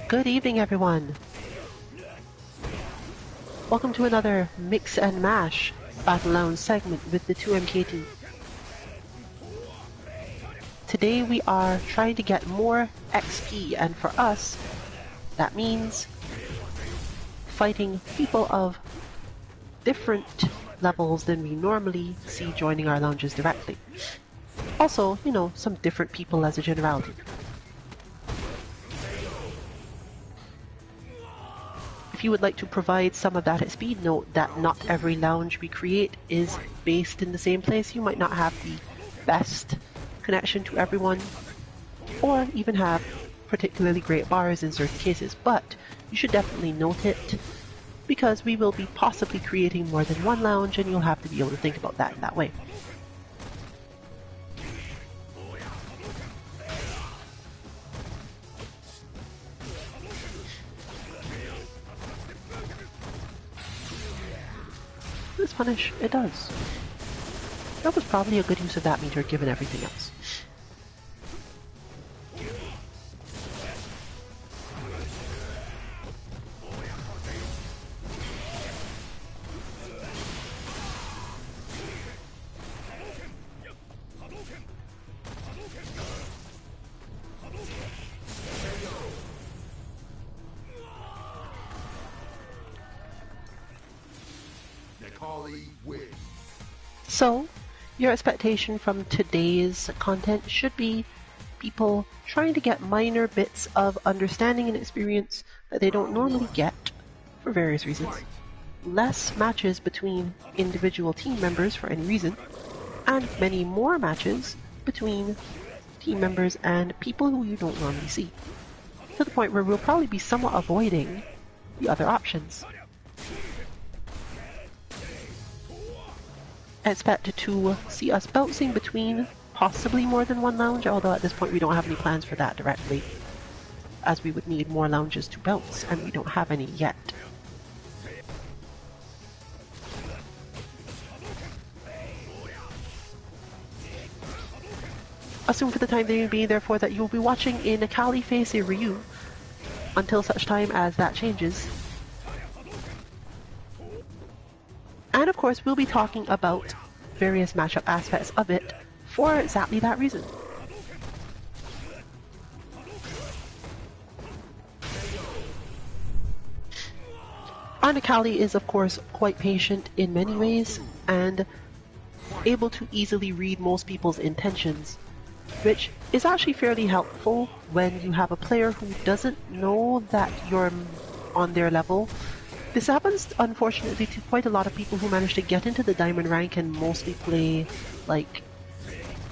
Good evening, everyone. Welcome to another Mix and Mash Battle Lounge segment with the 2MK team. Today we are trying to get more XP, and for us, that means fighting people of different levels than we normally see joining our lounges directly. Also, some different people as a generality. If you would like to provide some of that XP, note that not every lounge we create is based in the same place. You might not have the best connection to everyone, or even have particularly great bars in certain cases, but you should definitely note it, because we will be possibly creating more than one lounge, and you'll have to be able to think about that in that way. This punish, it does. That was probably a good use of that meter given everything else. So, your expectation from today's content should be people trying to get minor bits of understanding and experience that they don't normally get for various reasons. Less matches between individual team members for any reason, and many more matches between team members and people who you don't normally see. To the point where we'll probably be somewhat avoiding the other options. Expect to see us bouncing between possibly more than one lounge, although at this point we don't have any plans for that directly, as we would need more lounges to bounce, and we don't have any yet. Assume for the time being, therefore, that you'll be watching in Akali face a Ryu until such time as that changes. And of course, we'll be talking about various matchup aspects of it for exactly that reason. Akali is of course quite patient in many ways and able to easily read most people's intentions, which is actually fairly helpful when you have a player who doesn't know that you're on their level. This happens, unfortunately, to quite a lot of people who manage to get into the diamond rank and mostly play, like,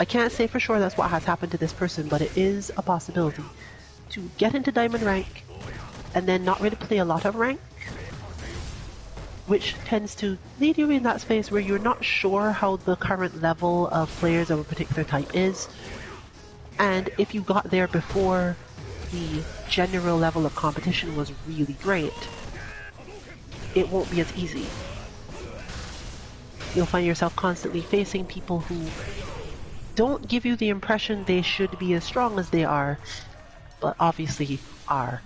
I can't say for sure that's what has happened to this person, but it is a possibility. To get into diamond rank and then not really play a lot of rank, which tends to lead you in that space where you're not sure how the current level of players of a particular type is. And if you got there before the general level of competition was really great, it won't be as easy. You'll find yourself constantly facing people who don't give you the impression they should be as strong as they are, but obviously are.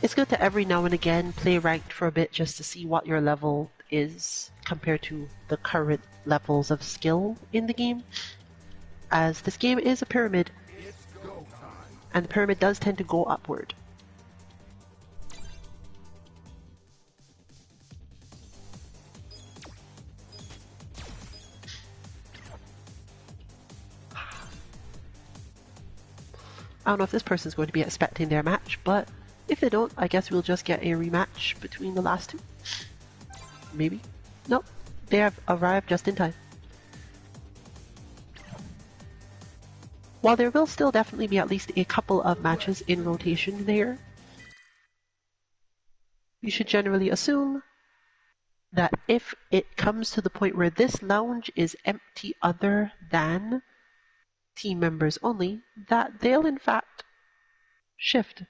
It's good to every now and again play ranked for a bit just to see what your level is compared to the current levels of skill in the game, as this game is a pyramid, and the pyramid does tend to go upward. I don't know if this person's going to be expecting their match, but if they don't, I guess we'll just get a rematch between the last two. Maybe? Nope. They have arrived just in time. While there will still definitely be at least a couple of matches in rotation there, you should generally assume that if it comes to the point where this lounge is empty other than team members only, that they'll in fact shift.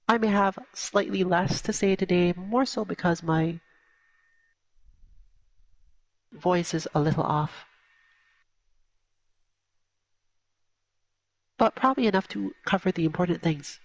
I may have slightly less to say today, more so because my voice is a little off. But probably enough to cover the important things.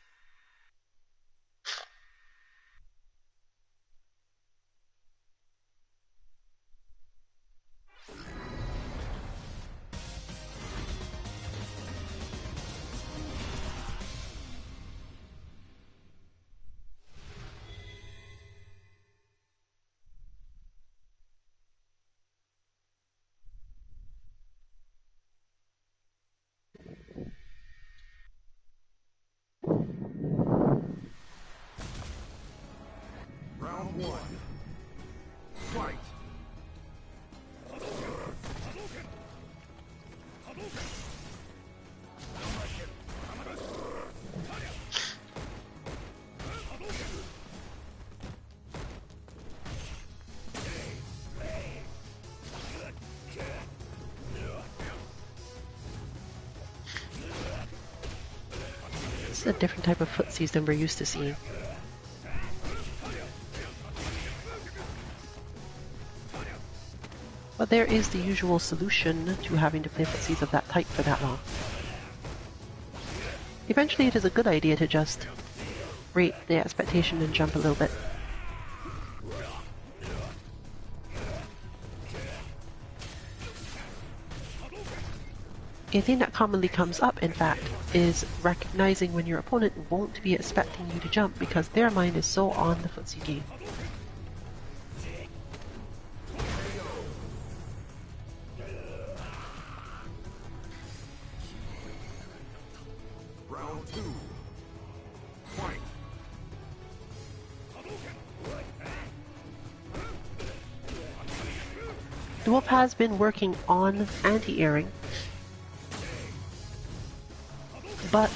Round one. Fight! This is a different type of footsies than we're used to seeing. But there is the usual solution to having to play footsies of that type for that long. Eventually it is a good idea to just rate the expectation and jump a little bit. A thing that commonly comes up, in fact, is recognizing when your opponent won't be expecting you to jump because their mind is so on the footsie game. Round two. Fight! The Wolf has been working on anti-airing, but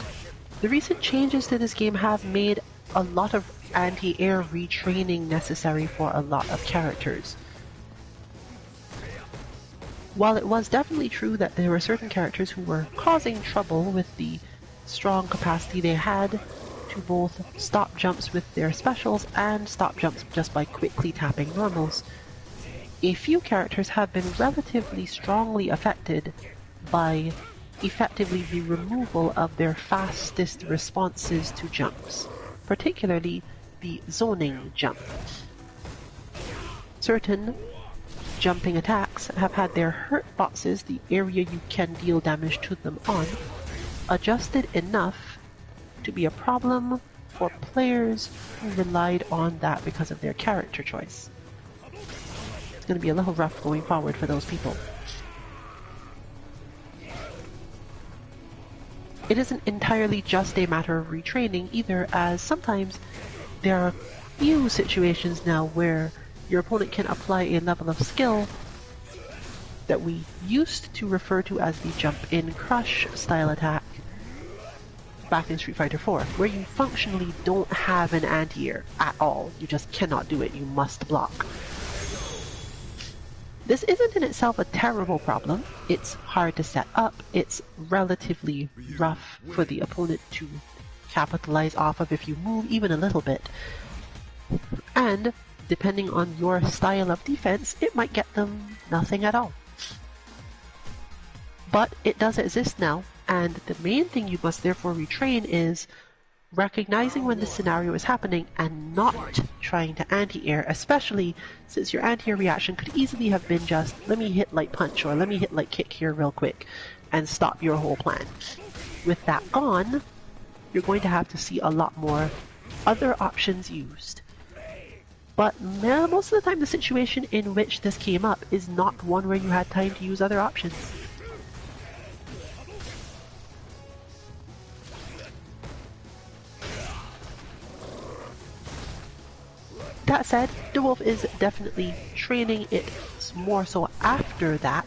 the recent changes to this game have made a lot of anti-air retraining necessary for a lot of characters. While it was definitely true that there were certain characters who were causing trouble with the strong capacity they had to both stop jumps with their specials and stop jumps just by quickly tapping normals, a few characters have been relatively strongly affected by effectively the removal of their fastest responses to jumps, particularly the zoning jump. Certain jumping attacks have had their hurt boxes, the area you can deal damage to them on, adjusted enough to be a problem for players who relied on that because of their character choice. It's going to be a little rough going forward for those people. It isn't entirely just a matter of retraining either, as sometimes there are few situations now where your opponent can apply a level of skill that we used to refer to as the jump in crush style attack back in Street Fighter 4, where you functionally don't have an anti-air at all. You just cannot do it, you must block. This isn't in itself a terrible problem. It's hard to set up, it's relatively rough for the opponent to capitalize off of if you move even a little bit. And depending on your style of defense, it might get them nothing at all. But it does exist now, and the main thing you must therefore retrain is recognizing when the scenario is happening and not trying to anti-air, especially since your anti-air reaction could easily have been just, let me hit light punch or let me hit light kick here real quick and stop your whole plan. With that gone, you're going to have to see a lot more other options used. But most of the time the situation in which this came up is not one where you had time to use other options. That said, the Wolf is definitely training it more so after that,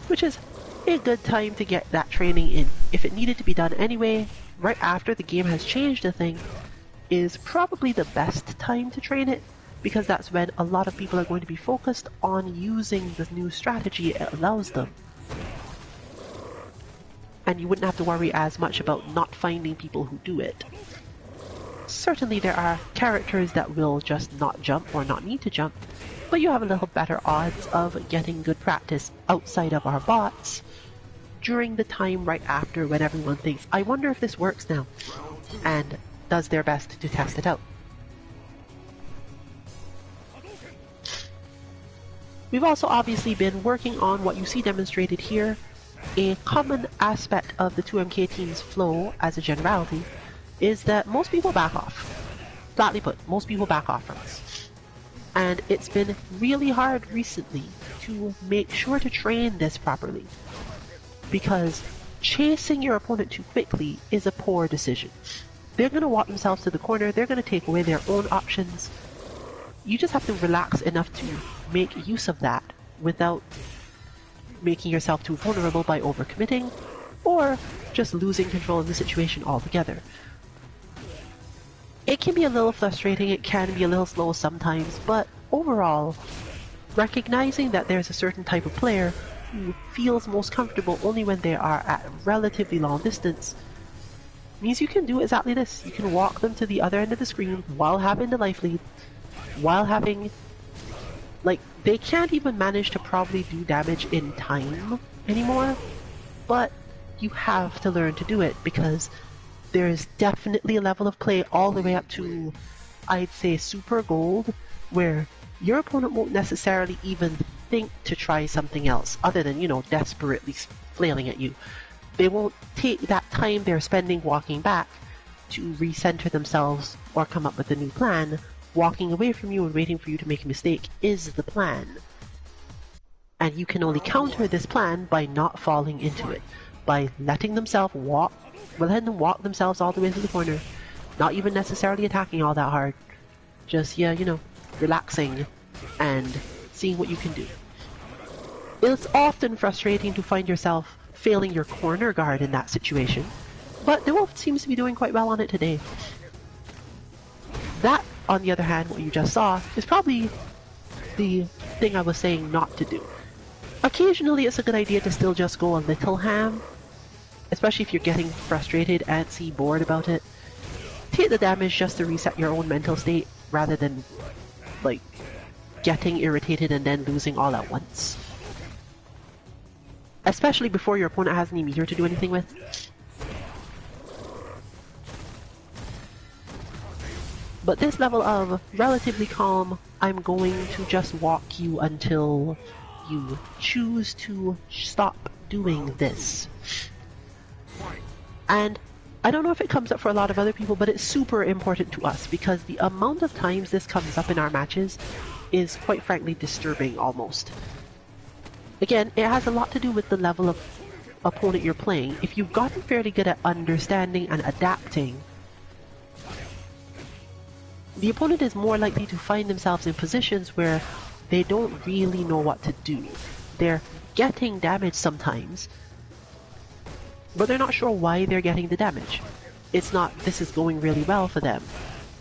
which is a good time to get that training in. If it needed to be done anyway, right after the game has changed a thing is probably the best time to train it, because that's when a lot of people are going to be focused on using the new strategy it allows them. And you wouldn't have to worry as much about not finding people who do it. certainly there are characters that will just not jump or not need to jump, but you have a little better odds of getting good practice outside of our bots during the time right after when everyone thinks, I wonder if this works now, and does their best to test it out. We've also obviously been working on what you see demonstrated here. A common aspect of the 2MK team's flow as a generality is that most people back off. Flatly put, most people back off from us. And it's been really hard recently to make sure to train this properly, because chasing your opponent too quickly is a poor decision. They're going to walk themselves to the corner, they're going to take away their own options. You just have to relax enough to make use of that without making yourself too vulnerable by overcommitting, or just losing control of the situation altogether. It can be a little frustrating, it can be a little slow sometimes, but overall, recognizing that there's a certain type of player who feels most comfortable only when they are at relatively long distance means you can do exactly this. You can walk them to the other end of the screen while having the life lead, while having, like, they can't even manage to probably do damage in time anymore, but you have to learn to do it, because there is definitely a level of play all the way up to, I'd say, super gold, where your opponent won't necessarily even think to try something else other than, you know, desperately flailing at you. They won't take that time they're spending walking back to recenter themselves or come up with a new plan. Walking away from you and waiting for you to make a mistake is the plan. And you can only counter this plan by not falling into it, by letting them walk themselves all the way to the corner, not even necessarily attacking all that hard, just, yeah, you know, relaxing and seeing what you can do. It's often frustrating to find yourself failing your corner guard in that situation, but the Wolf seems to be doing quite well on it today. That, on the other hand, what you just saw, is probably the thing I was saying not to do. Occasionally it's a good idea to still just go a little ham, especially if you're getting frustrated, antsy, bored about it. Take the damage just to reset your own mental state, rather than, like, getting irritated and then losing all at once. Especially before your opponent has any meter to do anything with. But this level of relatively calm, I'm going to just walk you until you choose to stop doing this. And I don't know if it comes up for a lot of other people, but it's super important to us, because the amount of times this comes up in our matches is quite frankly disturbing almost. Again, it has a lot to do with the level of opponent you're playing. If you've gotten fairly good at understanding and adapting, the opponent is more likely to find themselves in positions where they don't really know what to do. They're getting damage sometimes, but they're not sure why they're getting the damage. It's not, this is going really well for them.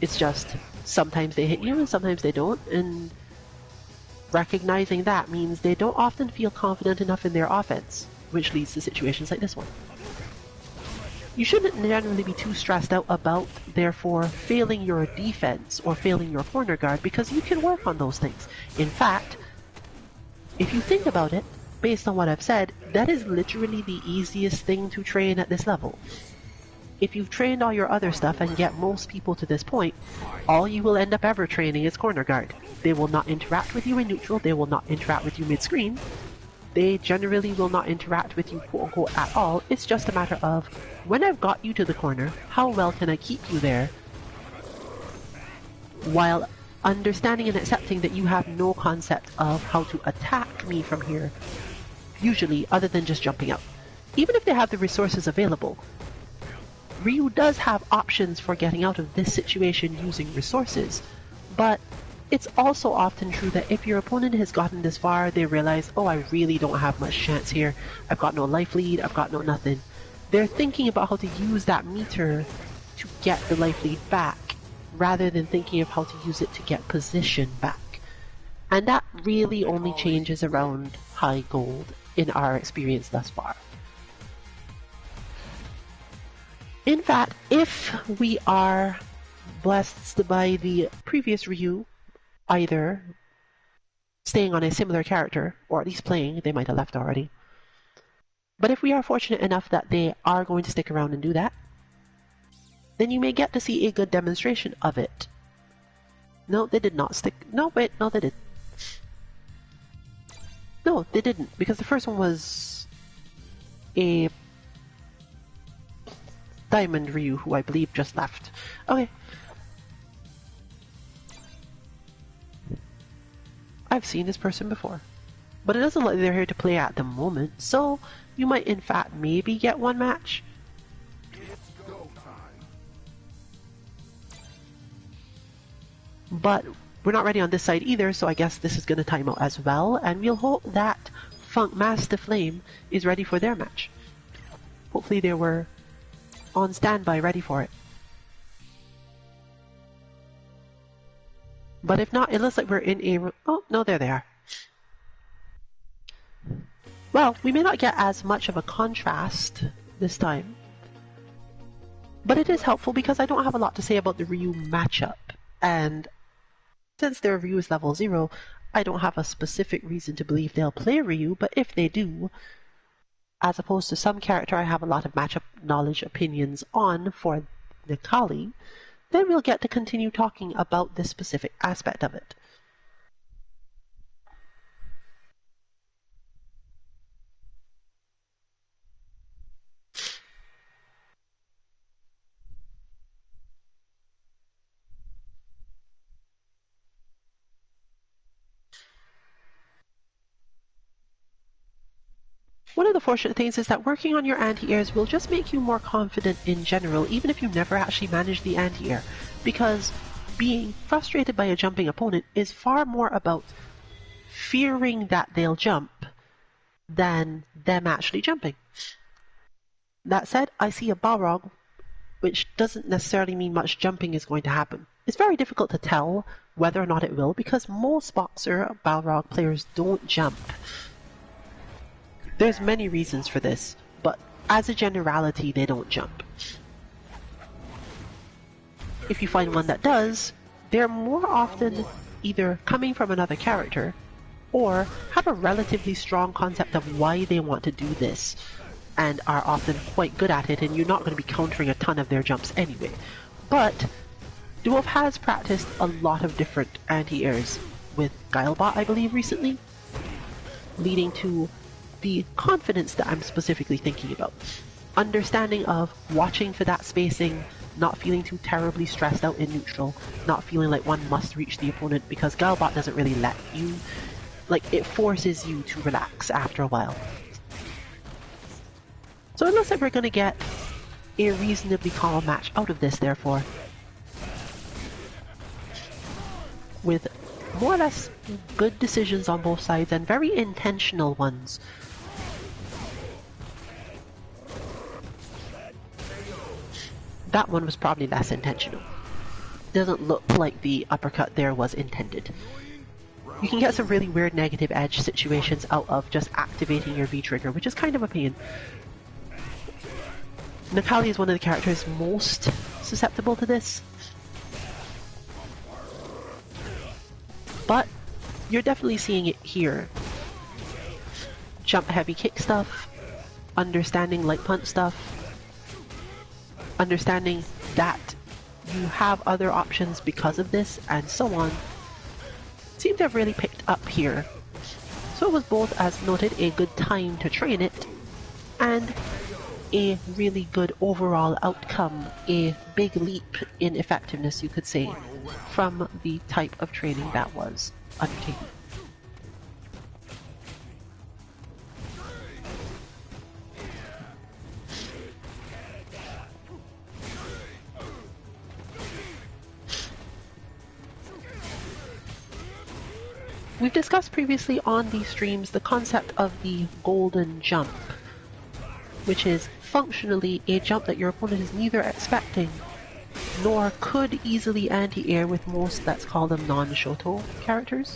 It's just, sometimes they hit you and sometimes they don't, and recognizing that means they don't often feel confident enough in their offense, which leads to situations like this one. You shouldn't generally be too stressed out about, therefore, failing your defense or failing your corner guard, because you can work on those things. In fact, if you think about it, based on what I've said, that is literally the easiest thing to train at this level. If you've trained all your other stuff and get most people to this point, all you will end up ever training is corner guard. They will not interact with you in neutral, they will not interact with you mid-screen. They generally will not interact with you quote-unquote at all. It's just a matter of, when I've got you to the corner, how well can I keep you there, while understanding and accepting that you have no concept of how to attack me from here, usually, other than just jumping out. Even if they have the resources available, Ryu does have options for getting out of this situation using resources, but it's also often true that if your opponent has gotten this far, they realize, oh, I really don't have much chance here. I've got no life lead, I've got no nothing. They're thinking about how to use that meter to get the life lead back, rather than thinking of how to use it to get position back. And that really only changes around high gold in our experience thus far. In fact, if we are blessed by the previous Ryu, either staying on a similar character, or at least playing. They might have left already. But if we are fortunate enough that they are going to stick around and do that, then you may get to see a good demonstration of it. No, they did not stick. No, wait, no, they did. No, they didn't, because the first one was a Diamond Ryu, who I believe just left. Okay. I've seen this person before. But it doesn't look like they're here to play at the moment, so you might in fact maybe get one match. It's go time. But we're not ready on this side either, so I guess this is going to time out as well, and we'll hope that Funk Master Flame is ready for their match. Hopefully they were on standby ready for it. But if not, it looks like we're in a... Oh, no, there they are. Well, we may not get as much of a contrast this time, but it is helpful because I don't have a lot to say about the Ryu matchup, and since their Ryu is level 0, I don't have a specific reason to believe they'll play Ryu, but if they do, as opposed to some character I have a lot of matchup knowledge opinions on for Nikali, then we'll get to continue talking about this specific aspect of it. One of the fortunate things is that working on your anti-airs will just make you more confident in general, even if you never actually manage the anti-air, because being frustrated by a jumping opponent is far more about fearing that they'll jump than them actually jumping. That said, I see a Balrog, which doesn't necessarily mean much jumping is going to happen. It's very difficult to tell whether or not it will, because most Boxer Balrog players don't jump. There's many reasons for this, but as a generality, they don't jump. If you find one that does, they're more often either coming from another character or have a relatively strong concept of why they want to do this and are often quite good at it, and you're not going to be countering a ton of their jumps anyway. But Dwarf has practiced a lot of different anti-airs with Guilebot, I believe, recently, leading to the confidence that I'm specifically thinking about. Understanding of watching for that spacing, not feeling too terribly stressed out in neutral, not feeling like one must reach the opponent, because Guilebot doesn't really let you, like, it forces you to relax after a while. So it looks like we're going to get a reasonably calm match out of this, therefore, with more or less good decisions on both sides and very intentional ones. That one was probably less intentional. Doesn't look like the uppercut there was intended. You can get some really weird negative edge situations out of just activating your V-trigger, which is kind of a pain. Nikali is one of the characters most susceptible to this. But you're definitely seeing it here. Jump heavy kick stuff, understanding light punch stuff, understanding that you have other options because of this, and so on, seem to have really picked up here. So it was both, as noted, a good time to train it, and a really good overall outcome, a big leap in effectiveness, you could say, from the type of training that was undertaken. We've discussed previously on these streams the concept of the golden jump, which is functionally a jump that your opponent is neither expecting nor could easily anti-air with most, let's call them, non-Shoto characters.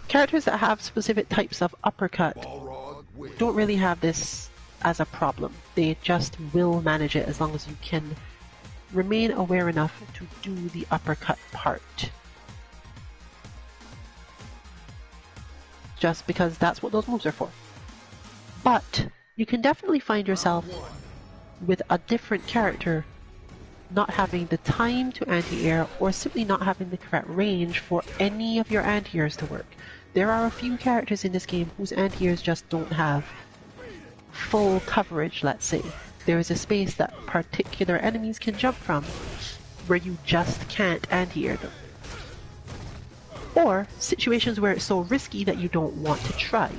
Characters that have specific types of uppercut don't really have this as a problem. They just will manage it as long as you can remain aware enough to do the uppercut part. Just because that's what those moves are for. But you can definitely find yourself with a different character not having the time to anti-air or simply not having the correct range for any of your anti-airs to work. There are a few characters in this game whose anti-airs just don't have full coverage, let's say. There is a space that particular enemies can jump from where you just can't anti-air them. Or situations where it's so risky that you don't want to try.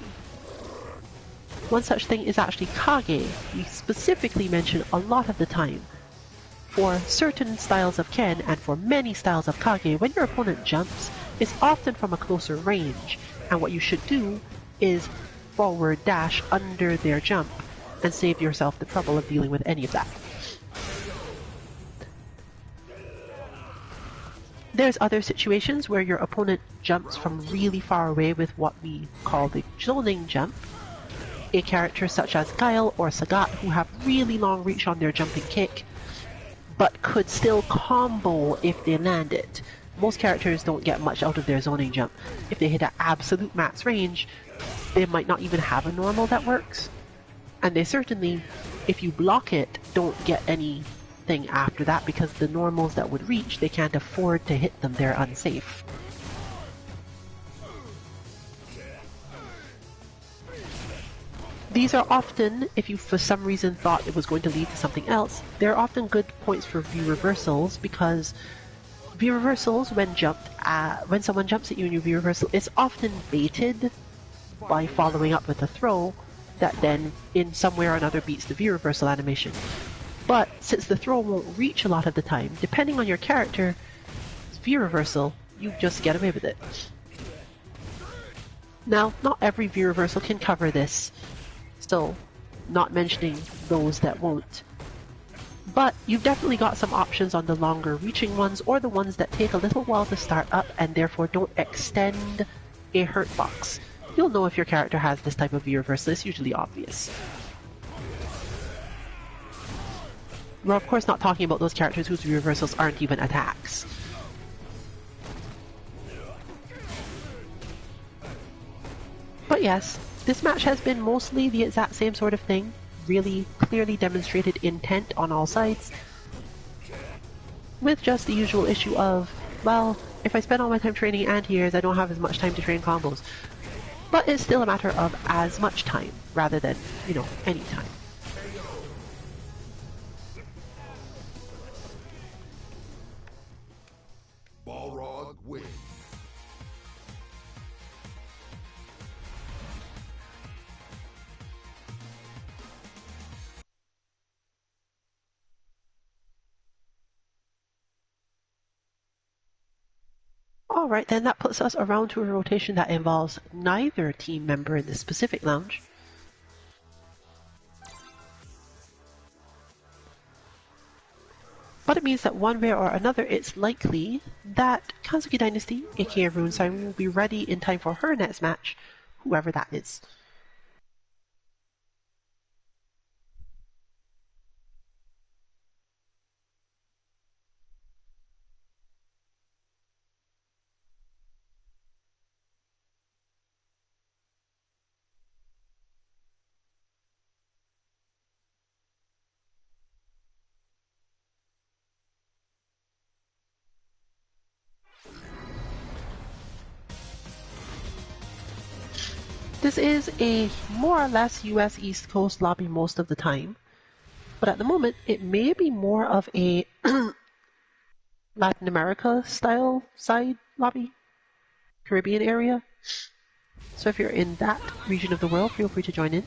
One such thing is actually Kage. We specifically mention a lot of the time. For certain styles of Ken and for many styles of Kage, when your opponent jumps, it's often from a closer range, and what you should do is forward dash under their jump and save yourself the trouble of dealing with any of that. There's other situations where your opponent jumps from really far away with what we call the zoning jump. A character such as Guile or Sagat who have really long reach on their jumping kick, but could still combo if they land it. Most characters don't get much out of their zoning jump. If they hit an absolute max range, they might not even have a normal that works. And they certainly, if you block it, don't get anything after that because the normals that would reach, they can't afford to hit them, they're unsafe. These are often, if you for some reason thought it was going to lead to something else, they're often good points for V reversals because V reversals, when someone jumps at you in your V reversal, it's often baited by following up with a throw that then in some way or another beats the V reversal animation. But since the throw won't reach a lot of the time, depending on your character, V reversal, you just get away with it. Now, not every V reversal can cover this. Still, not mentioning those that won't. But you've definitely got some options on the longer reaching ones or the ones that take a little while to start up and therefore don't extend a hurt box. You'll know if your character has this type of V reversal, it's usually obvious. We're of course not talking about those characters whose V reversals aren't even attacks. But yes, this match has been mostly the exact same sort of thing, really clearly demonstrated intent on all sides, with just the usual issue of, well, if I spend all my time training anti-airs, I don't have as much time to train combos. But it's still a matter of as much time, rather than, any time. Balrog wins. Alright then, that puts us around to a rotation that involves neither team member in the specific lounge. But it means that one way or another it's likely that Kansuki Dynasty, aka Runesime, will be ready in time for her next match, whoever that is. This is a more or less US East Coast lobby most of the time, but at the moment it may be more of a Latin America style side lobby, Caribbean area. So if you're in that region of the world, feel free to join in.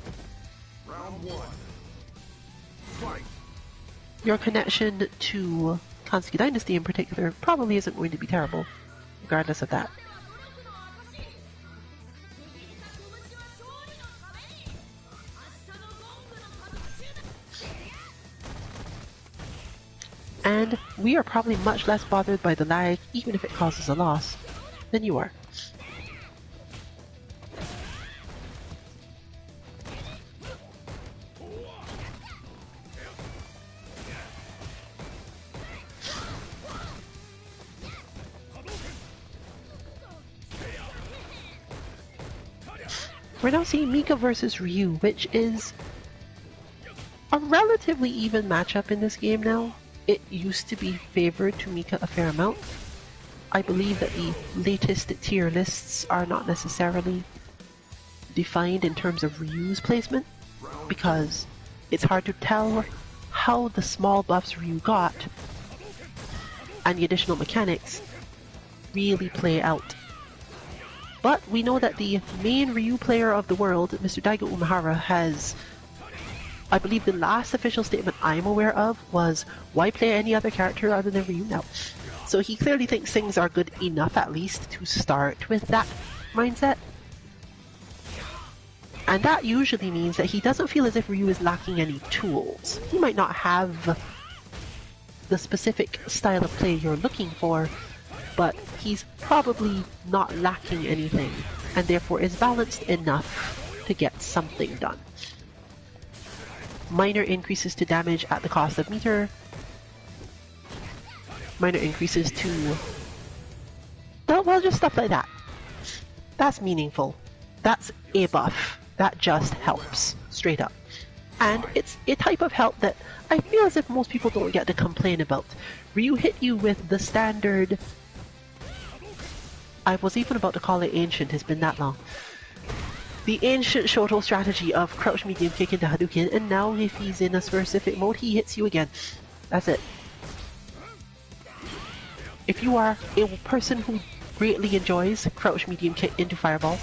Round one. Fight. Your connection to Kansuki Dynasty in particular probably isn't going to be terrible, regardless of that. And we are probably much less bothered by the lag, even if it causes a loss, than you are. We're now seeing Mika versus Ryu, which is a relatively even matchup in this game now. It used to be favored to Mika a fair amount. I believe that the latest tier lists are not necessarily defined in terms of Ryu's placement, because it's hard to tell how the small buffs Ryu got and the additional mechanics really play out. But we know that the main Ryu player of the world, Mr. Daigo Umehara, has, I believe the last official statement I'm aware of was, why play any other character other than Ryu now? So he clearly thinks things are good enough at least to start with that mindset. And that usually means that he doesn't feel as if Ryu is lacking any tools. He might not have the specific style of play you're looking for, but he's probably not lacking anything, and therefore is balanced enough to get something done. Minor increases to damage at the cost of meter. Minor increases to... well, just stuff like that. That's meaningful. That's a buff. That just helps, straight up. And it's a type of help that I feel as if most people don't get to complain about. Ryu hit you with the standard... I was even about to call it ancient, it's been that long. The ancient Shoto strategy of crouch medium kick into Hadouken, and now if he's in a specific mode, he hits you again. That's it. If you are a person who greatly enjoys crouch medium kick into Fireball,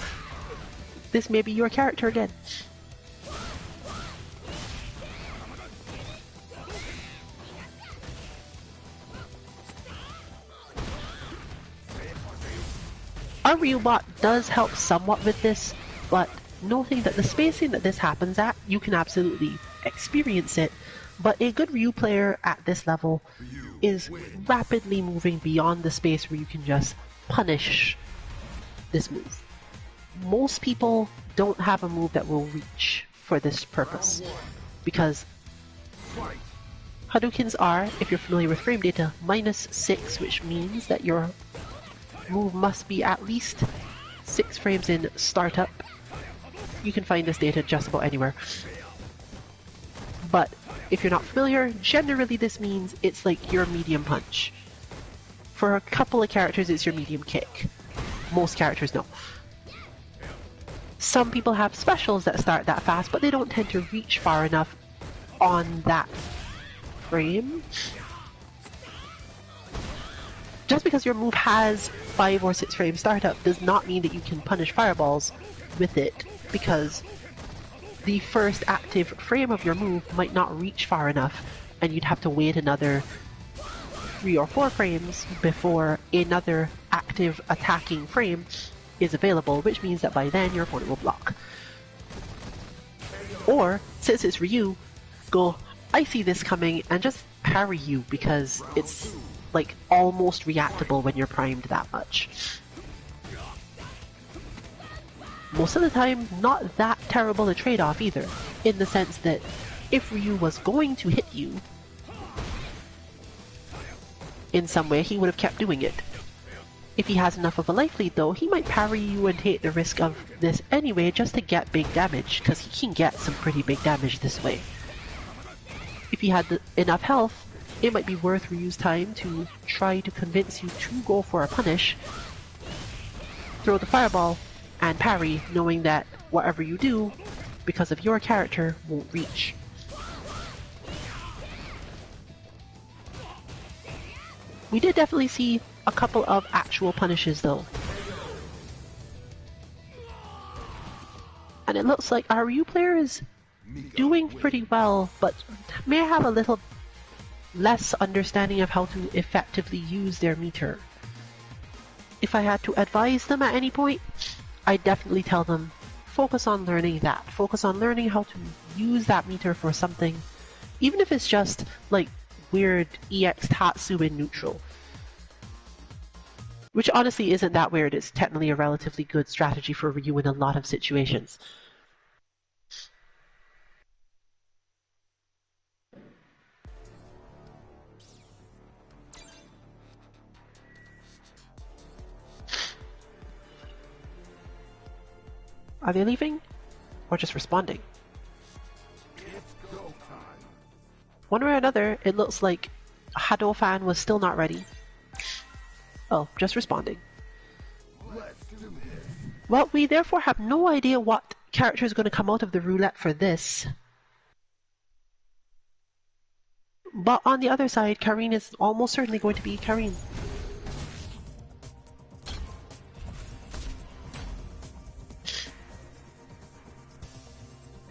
this may be your character again. Our Ryu bot does help somewhat with this, but noting that the spacing that this happens at, you can absolutely experience it, but a good Ryu player at this level is rapidly moving beyond the space where you can just punish this move. Most people don't have a move that will reach for this purpose, because Hadoukens are, if you're familiar with frame data, -6, which means that your move must be at least 6 frames in startup. You can find this data just about anywhere. But if you're not familiar, generally this means it's like your medium punch. For a couple of characters it's your medium kick. Most characters no. Some people have specials that start that fast, but they don't tend to reach far enough on that frame. Just because your move has 5 or 6 frame startup does not mean that you can punish fireballs with it, because the first active frame of your move might not reach far enough, and you'd have to wait another 3 or 4 frames before another active attacking frame is available, which means that by then your opponent will block. Or, since it's Ryu, go, I see this coming, and just parry you, because it's like almost reactable when you're primed that much. Most of the time, not that terrible a trade-off either, in the sense that if Ryu was going to hit you in some way, he would have kept doing it. If he has enough of a life lead though, he might parry you and take the risk of this anyway just to get big damage, because he can get some pretty big damage this way. If he had enough health, it might be worth Ryu's time to try to convince you to go for a punish, throw the fireball, and parry, knowing that whatever you do, because of your character, won't reach. We did definitely see a couple of actual punishes though. And it looks like our Ryu player is doing pretty well, but may have a little less understanding of how to effectively use their meter. If I had to advise them at any point, I'd definitely tell them, focus on learning that. Focus on learning how to use that meter for something, even if it's just like weird EX Tatsu in neutral. Which honestly isn't that weird, it's technically a relatively good strategy for Ryu in a lot of situations. Are they leaving? Or just responding? It's go time. One way or another, it looks like Hadofan was still not ready. Oh, just responding. Let's do this. Well, we therefore have no idea what character is going to come out of the roulette for this. But on the other side, Karine is almost certainly going to be Karine.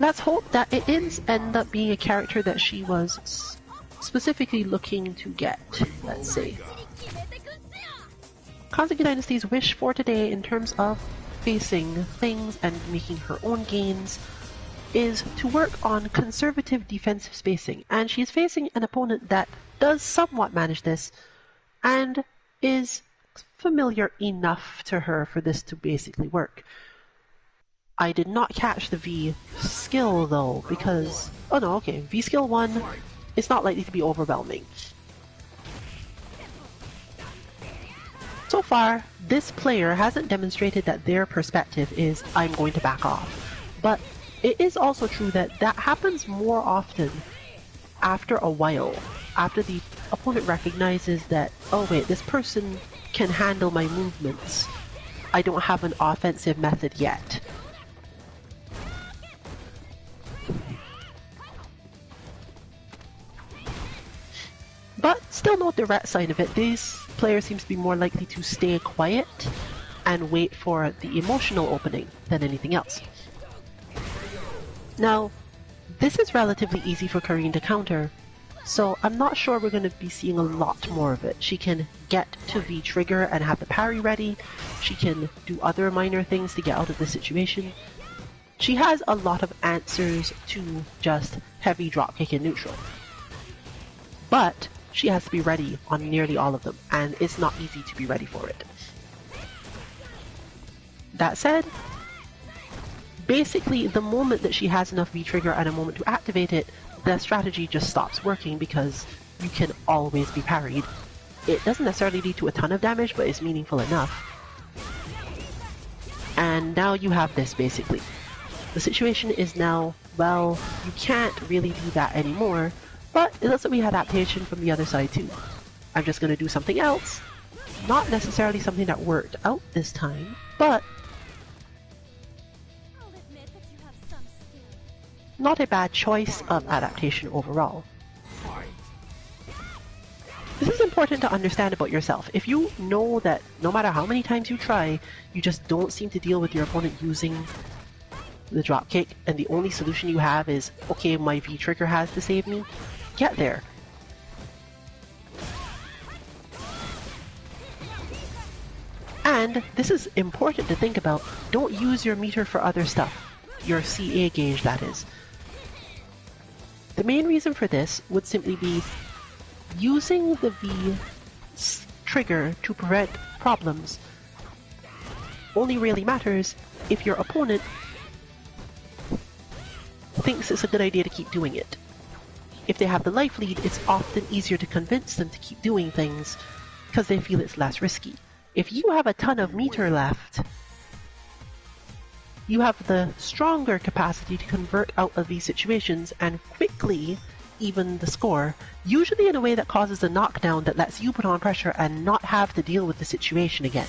Let's hope that it ends up being a character that she was specifically looking to get, let's say. Kazuki Dynasty's wish for today in terms of facing things and making her own gains is to work on conservative defensive spacing, and she's facing an opponent that does somewhat manage this and is familiar enough to her for this to basically work. I did not catch the V skill though, because... oh no, okay, V skill 1 is not likely to be overwhelming. So far, this player hasn't demonstrated that their perspective is, I'm going to back off. But it is also true that that happens more often after a while, after the opponent recognizes that, oh wait, this person can handle my movements. I don't have an offensive method yet. But still note the rat side of it. This player seems to be more likely to stay quiet and wait for the emotional opening than anything else. Now, this is relatively easy for Karine to counter, so I'm not sure we're going to be seeing a lot more of it. She can get to V trigger and have the parry ready. She can do other minor things to get out of the situation. She has a lot of answers to just heavy dropkick in neutral. But she has to be ready on nearly all of them, and it's not easy to be ready for it. That said, basically the moment that she has enough V-trigger and a moment to activate it, the strategy just stops working because you can always be parried. It doesn't necessarily lead to a ton of damage, but it's meaningful enough. And now you have this basically. The situation is now, well, you can't really do that anymore, but it looks like we had adaptation from the other side too. I'm just going to do something else. Not necessarily something that worked out this time, but not a bad choice of adaptation overall. This is important to understand about yourself. If you know that no matter how many times you try, you just don't seem to deal with your opponent using the dropkick, and the only solution you have is, okay, my V-trigger has to save me, get there. And this is important to think about. Don't use your meter for other stuff. Your CA gauge, that is. The main reason for this would simply be using the V trigger to prevent problems only really matters if your opponent thinks it's a good idea to keep doing it. If they have the life lead, it's often easier to convince them to keep doing things because they feel it's less risky. If you have a ton of meter left, you have the stronger capacity to convert out of these situations and quickly even the score, usually in a way that causes a knockdown that lets you put on pressure and not have to deal with the situation again.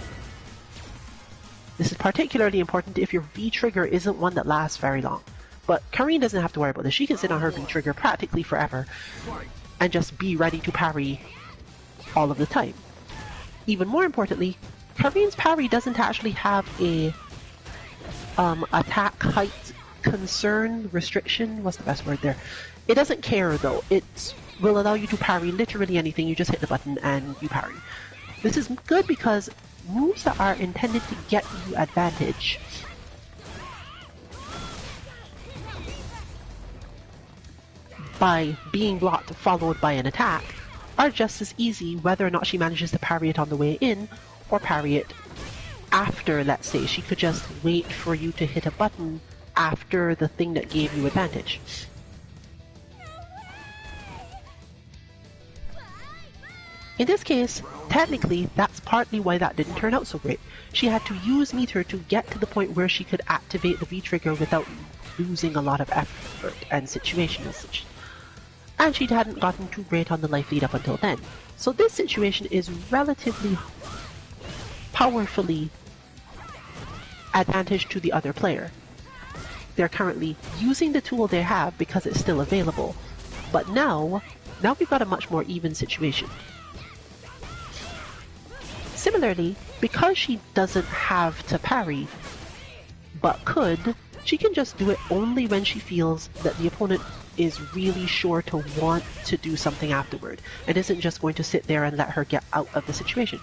This is particularly important if your V-trigger isn't one that lasts very long. But Karine doesn't have to worry about this. She can sit on her V-trigger practically forever and just be ready to parry all of the time. Even more importantly, Karine's parry doesn't actually have a attack height concern restriction. What's the best word there? It doesn't care though. It will allow you to parry literally anything. You just hit the button and you parry. This is good because moves that are intended to get you advantage by being blocked followed by an attack are just as easy whether or not she manages to parry it on the way in or parry it after, let's say. She could just wait for you to hit a button after the thing that gave you advantage. In this case, technically, that's partly why that didn't turn out so great. She had to use meter to get to the point where she could activate the V-trigger without losing a lot of effort and situation usage. And she hadn't gotten too great on the life lead up until then. So this situation is relatively powerfully advantage to the other player. They're currently using the tool they have because it's still available. But now we've got a much more even situation. Similarly, because she doesn't have to parry, but could, she can just do it only when she feels that the opponent is really sure to want to do something afterward, and isn't just going to sit there and let her get out of the situation.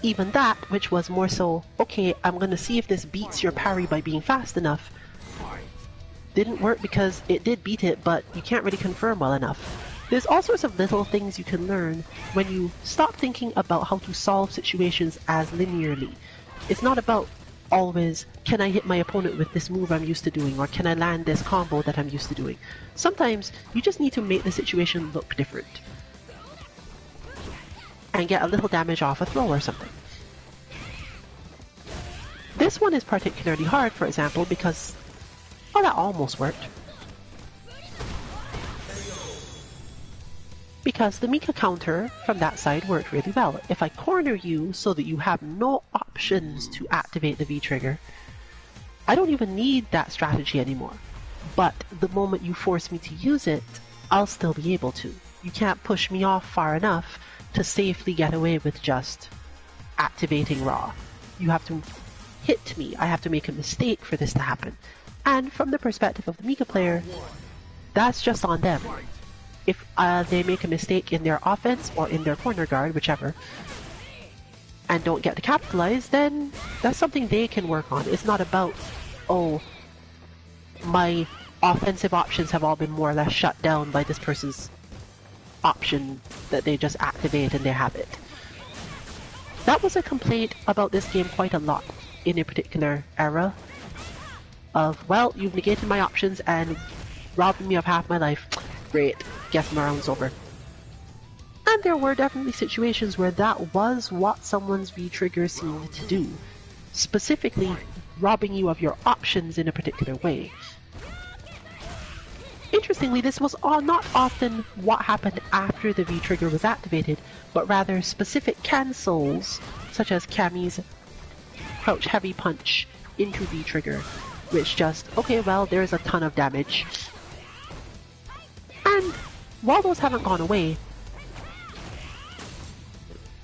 Even that, which was more so, okay, I'm going to see if this beats your parry by being fast enough, didn't work because it did beat it, but you can't really confirm well enough. There's all sorts of little things you can learn when you stop thinking about how to solve situations as linearly. It's not about always, can I hit my opponent with this move I'm used to doing, or can I land this combo that I'm used to doing. Sometimes you just need to make the situation look different and get a little damage off a throw or something. This one is particularly hard, for example, because, oh, that almost worked. Because the Mika counter from that side worked really well. If I corner you so that you have no options to activate the V-trigger, I don't even need that strategy anymore. But the moment you force me to use it, I'll still be able to. You can't push me off far enough to safely get away with just activating raw. You have to hit me. I have to make a mistake for this to happen. And from the perspective of the Mika player, that's just on them. If they make a mistake in their offense or in their corner guard, whichever, and don't get to capitalize, then that's something they can work on. It's not about, oh, my offensive options have all been more or less shut down by this person's option that they just activate and they have it. That was a complaint about this game quite a lot in a particular era of, well, you've negated my options and robbed me of half my life. Great, guess my round's over. And there were definitely situations where that was what someone's V-trigger seemed to do. Specifically, robbing you of your options in a particular way. Interestingly, this was not often what happened after the V-trigger was activated, but rather specific cancels, such as Cammy's crouch heavy punch into V-trigger, which just, okay, well, there's a ton of damage. And while those haven't gone away,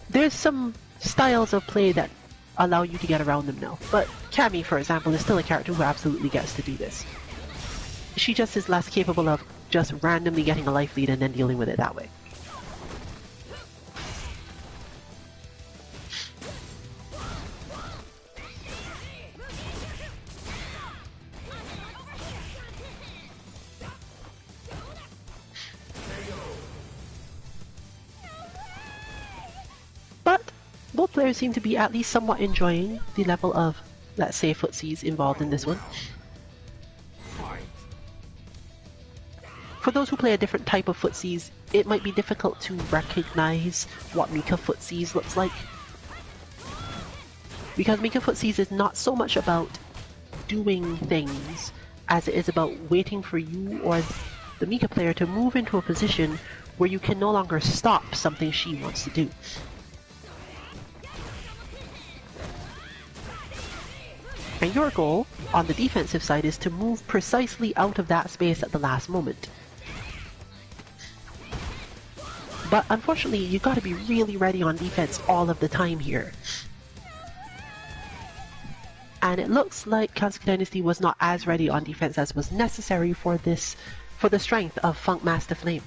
there's some styles of play that allow you to get around them now. But Cammy, for example, is still a character who absolutely gets to do this. She just is less capable of just randomly getting a life lead and then dealing with it that way. But both players seem to be at least somewhat enjoying the level of, let's say, footsies involved in this one. For those who play a different type of footsies, it might be difficult to recognize what Mika footsies looks like. Because Mika footsies is not so much about doing things as it is about waiting for you or the Mika player to move into a position where you can no longer stop something she wants to do. And your goal, on the defensive side, is to move precisely out of that space at the last moment. But unfortunately, you've got to be really ready on defense all of the time here. And it looks like Kansuki Dynasty was not as ready on defense as was necessary for this, for the strength of Funk Master Flame.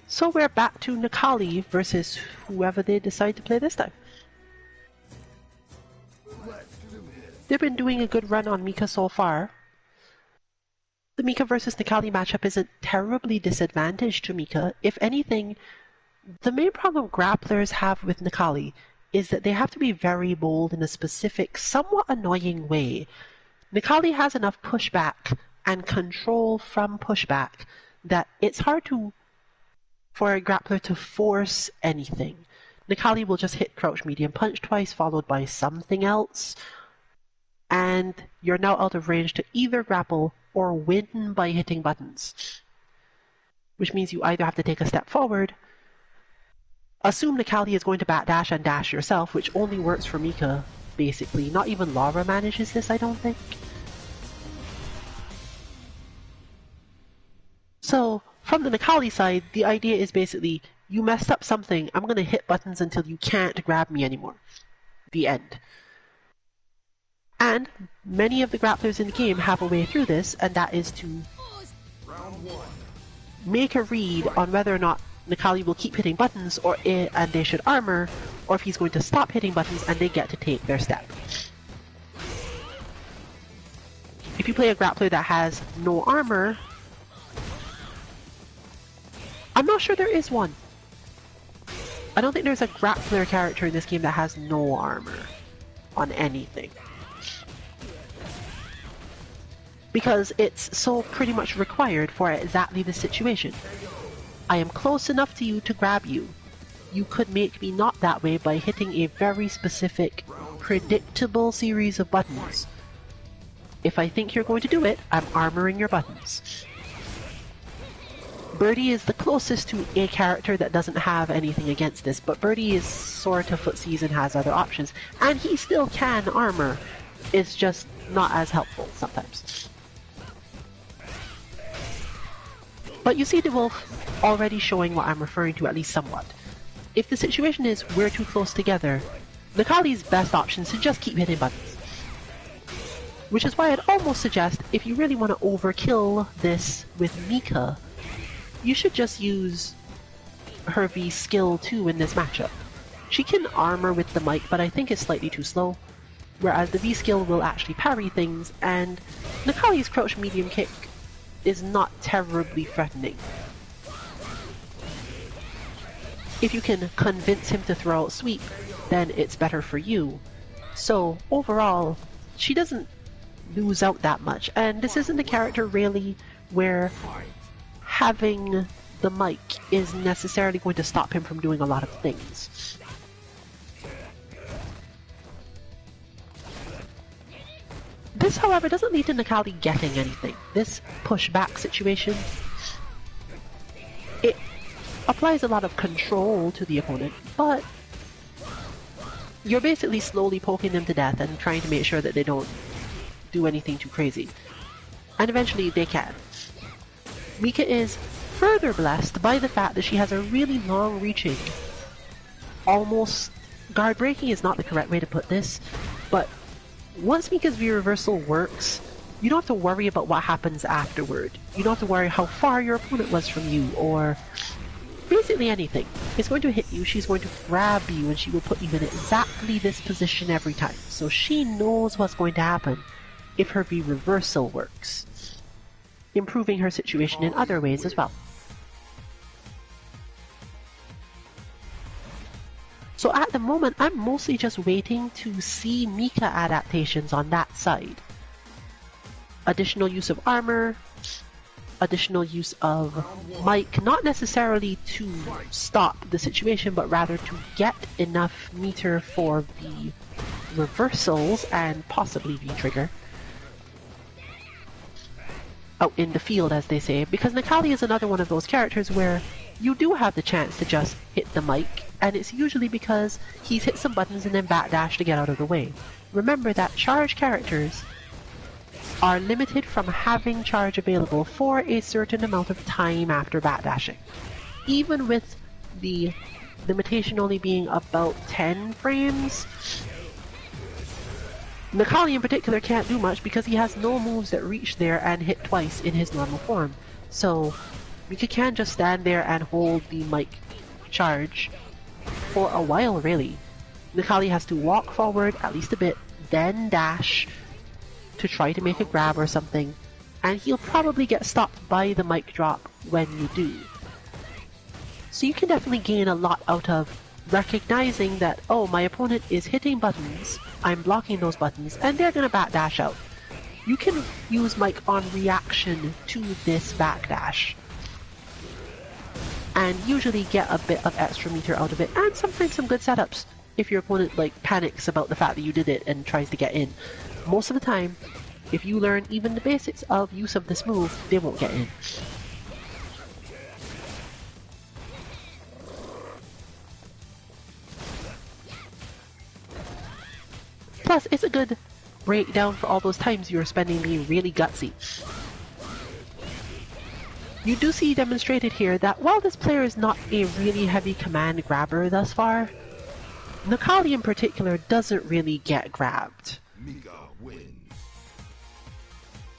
So we're back to Nakali versus whoever they decide to play this time. They've been doing a good run on Mika so far. The Mika versus Nikali matchup isn't terribly disadvantaged to Mika. If anything, the main problem grapplers have with Nikali is that they have to be very bold in a specific, somewhat annoying way. Nikali has enough pushback and control from pushback that it's hard for a grappler to force anything. Nikali will just hit crouch medium punch twice, followed by something else, and you're now out of range to either grapple or win by hitting buttons. Which means you either have to take a step forward, assume Nikali is going to backdash and dash yourself, which only works for Mika, basically. Not even Laura manages this, I don't think. So, from the Nikali side, the idea is basically, you messed up something, I'm going to hit buttons until you can't grab me anymore. The end. And many of the grapplers in the game have a way through this, and that is to make a read on whether or not Nikali will keep hitting buttons and they should armor, or if he's going to stop hitting buttons and they get to take their step. If you play a grappler that has no armor, I'm not sure there is one. I don't think there's a grappler character in this game that has no armor on anything. Because it's so pretty much required for exactly this situation. I am close enough to you to grab you. You could make me not that way by hitting a very specific, predictable series of buttons. If I think you're going to do it, I'm armoring your buttons. Birdie is the closest to a character that doesn't have anything against this, but Birdie is sort of footsies and has other options, and he still can armor. It's just not as helpful sometimes. But you see the wolf already showing what I'm referring to, at least somewhat. If the situation is we're too close together, Nikali's best option is to just keep hitting buttons. Which is why I'd almost suggest, if you really want to overkill this with Mika, you should just use her V skill 2 in this matchup. She can armor with the mic, but I think it's slightly too slow, whereas the V skill will actually parry things, and Nikali's crouch medium kick is not terribly threatening. If you can convince him to throw out sweep, then it's better for you. So overall, she doesn't lose out that much, and this isn't a character really where having the mic is necessarily going to stop him from doing a lot of things. This, however, doesn't lead to Nikali getting anything. This pushback situation, it applies a lot of control to the opponent, but you're basically slowly poking them to death and trying to make sure that they don't do anything too crazy. And eventually they can. Mika is further blessed by the fact that she has a really long-reaching, almost guard-breaking is not the correct way to put this, but once Mika's V reversal works, you don't have to worry about what happens afterward. You don't have to worry how far your opponent was from you, or basically anything. It's going to hit you, she's going to grab you, and she will put you in exactly this position every time. So she knows what's going to happen if her V reversal works, improving her situation in other ways as well. So at the moment, I'm mostly just waiting to see Mika adaptations on that side. Additional use of armor, additional use of mic, not necessarily to stop the situation, but rather to get enough meter for V reversals and possibly V trigger out in the field, as they say, because Nikali is another one of those characters where you do have the chance to just hit the mic, and it's usually because he's hit some buttons and then backdash to get out of the way. Remember that charge characters are limited from having charge available for a certain amount of time after backdashing. Even with the limitation only being about 10 frames, Nikali in particular can't do much because he has no moves that reach there and hit twice in his normal form. So Mika can just stand there and hold the mic charge for a while, really. Nikali has to walk forward at least a bit, then dash to try to make a grab or something, and he'll probably get stopped by the mic drop when you do. So you can definitely gain a lot out of recognizing that, oh, my opponent is hitting buttons, I'm blocking those buttons, and they're going to backdash out. You can use mic on reaction to this backdash, and usually get a bit of extra meter out of it, and sometimes some good setups if your opponent like panics about the fact that you did it and tries to get in. Most of the time, if you learn even the basics of use of this move, they won't get in. Plus, it's a good breakdown for all those times you were spending being really gutsy. You do see demonstrated here that while this player is not a really heavy command grabber thus far, Necalli in particular doesn't really get grabbed.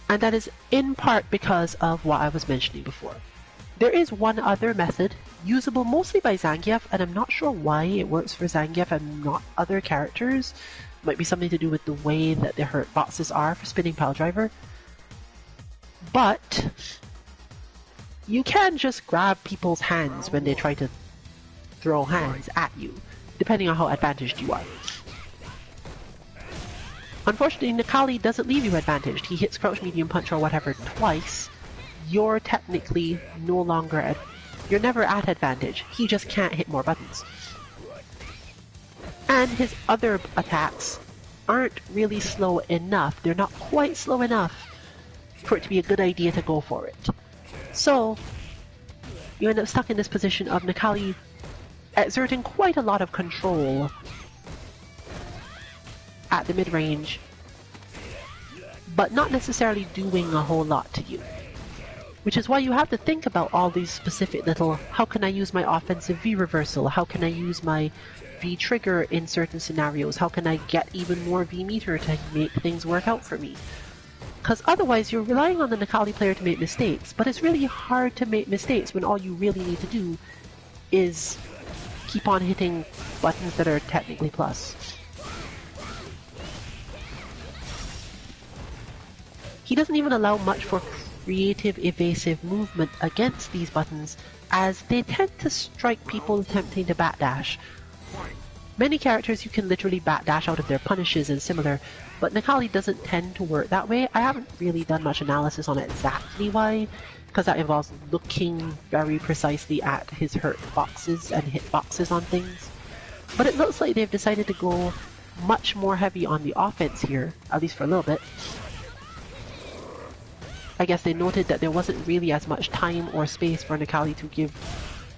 And that is in part because of what I was mentioning before. There is one other method, usable mostly by Zangief, and I'm not sure why it works for Zangief and not other characters. Might be something to do with the way that the hurt boxes are for spinning pile driver. But you can just grab people's hands when they try to throw hands at you, depending on how advantaged you are. Unfortunately, Necalli doesn't leave you advantaged. He hits crouch medium punch or whatever twice. You're technically no longer you're never at advantage. He just can't hit more buttons. And his other attacks aren't really slow enough. They're not quite slow enough for it to be a good idea to go for it. So, you end up stuck in this position of Necalli exerting quite a lot of control at the mid-range, but not necessarily doing a whole lot to you. Which is why you have to think about all these specific little, how can I use my offensive V reversal? How can I use my V trigger in certain scenarios? How can I get even more V meter to make things work out for me? Because otherwise you're relying on the Necalli player to make mistakes, but it's really hard to make mistakes when all you really need to do is keep on hitting buttons that are technically plus. He doesn't even allow much for creative evasive movement against these buttons, as they tend to strike people attempting to backdash. Many characters you can literally backdash out of their punishes and similar, but Necalli doesn't tend to work that way. I haven't really done much analysis on exactly why, because that involves looking very precisely at his hurt boxes and hit boxes on things. But it looks like they've decided to go much more heavy on the offense here, at least for a little bit. I guess they noted that there wasn't really as much time or space for Necalli to give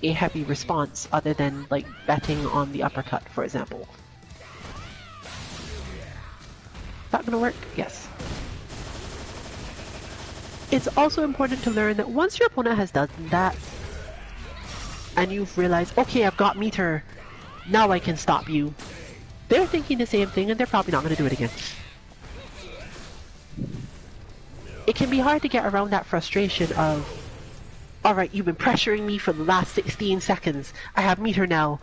a heavy response other than like betting on the uppercut, for example. Is that gonna work? Yes. It's also important to learn that once your opponent has done that, and you've realized, okay, I've got meter, now I can stop you, they're thinking the same thing and they're probably not gonna do it again. It can be hard to get around that frustration of, alright, you've been pressuring me for the last 16 seconds. I have meter now.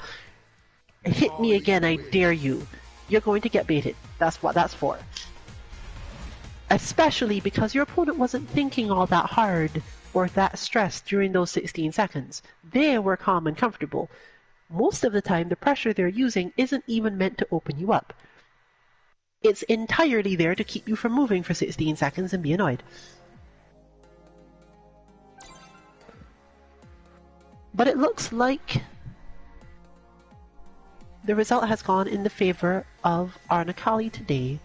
Hit me again, I dare you. You're going to get baited. That's what that's for. Especially because your opponent wasn't thinking all that hard or that stressed during those 16 seconds. They were calm and comfortable. Most of the time, the pressure they're using isn't even meant to open you up. It's entirely there to keep you from moving for 16 seconds and be annoyed. But it looks like the result has gone in the favor of our Necalli today.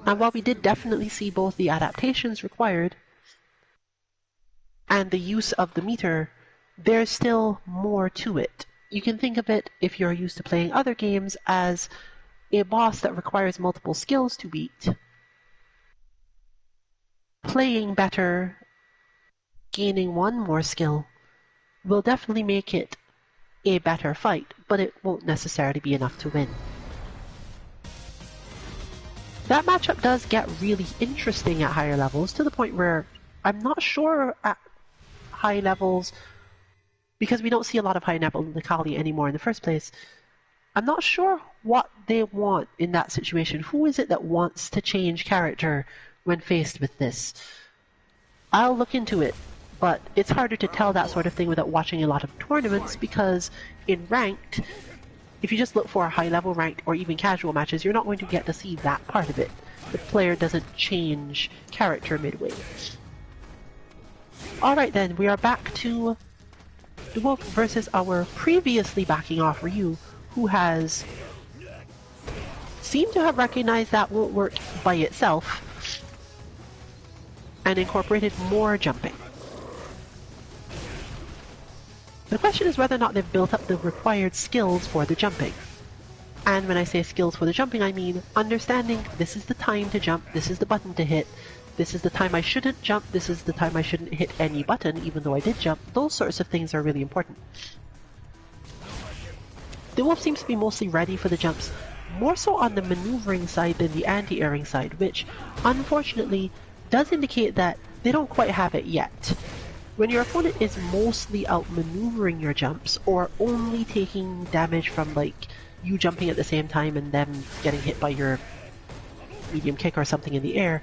And while we did definitely see both the adaptations required and the use of the meter, there's still more to it. You can think of it, if you're used to playing other games, as a boss that requires multiple skills to beat. Playing better, gaining one more skill, will definitely make it a better fight, but it won't necessarily be enough to win. That matchup does get really interesting at higher levels, to the point where I'm not sure at high levels, because we don't see a lot of high level Necalli anymore in the first place, I'm not sure what they want in that situation. Who is it that wants to change character when faced with this? I'll look into it, but it's harder to tell that sort of thing without watching a lot of tournaments because in ranked, if you just look for high-level ranked or even casual matches, you're not going to get to see that part of it. The player doesn't change character midway. Alright then, we are back to the Wolf versus our previously backing off Ryu, who has seemed to have recognized that won't work by itself and incorporated more jumping. The question is whether or not they've built up the required skills for the jumping. And when I say skills for the jumping, I mean understanding this is the time to jump, this is the button to hit, this is the time I shouldn't jump, this is the time I shouldn't hit any button, even though I did jump. Those sorts of things are really important. The Wolf seems to be mostly ready for the jumps, more so on the maneuvering side than the anti-airing side, which, unfortunately, does indicate that they don't quite have it yet. When your opponent is mostly outmaneuvering your jumps, or only taking damage from, like, you jumping at the same time and them getting hit by your medium kick or something in the air,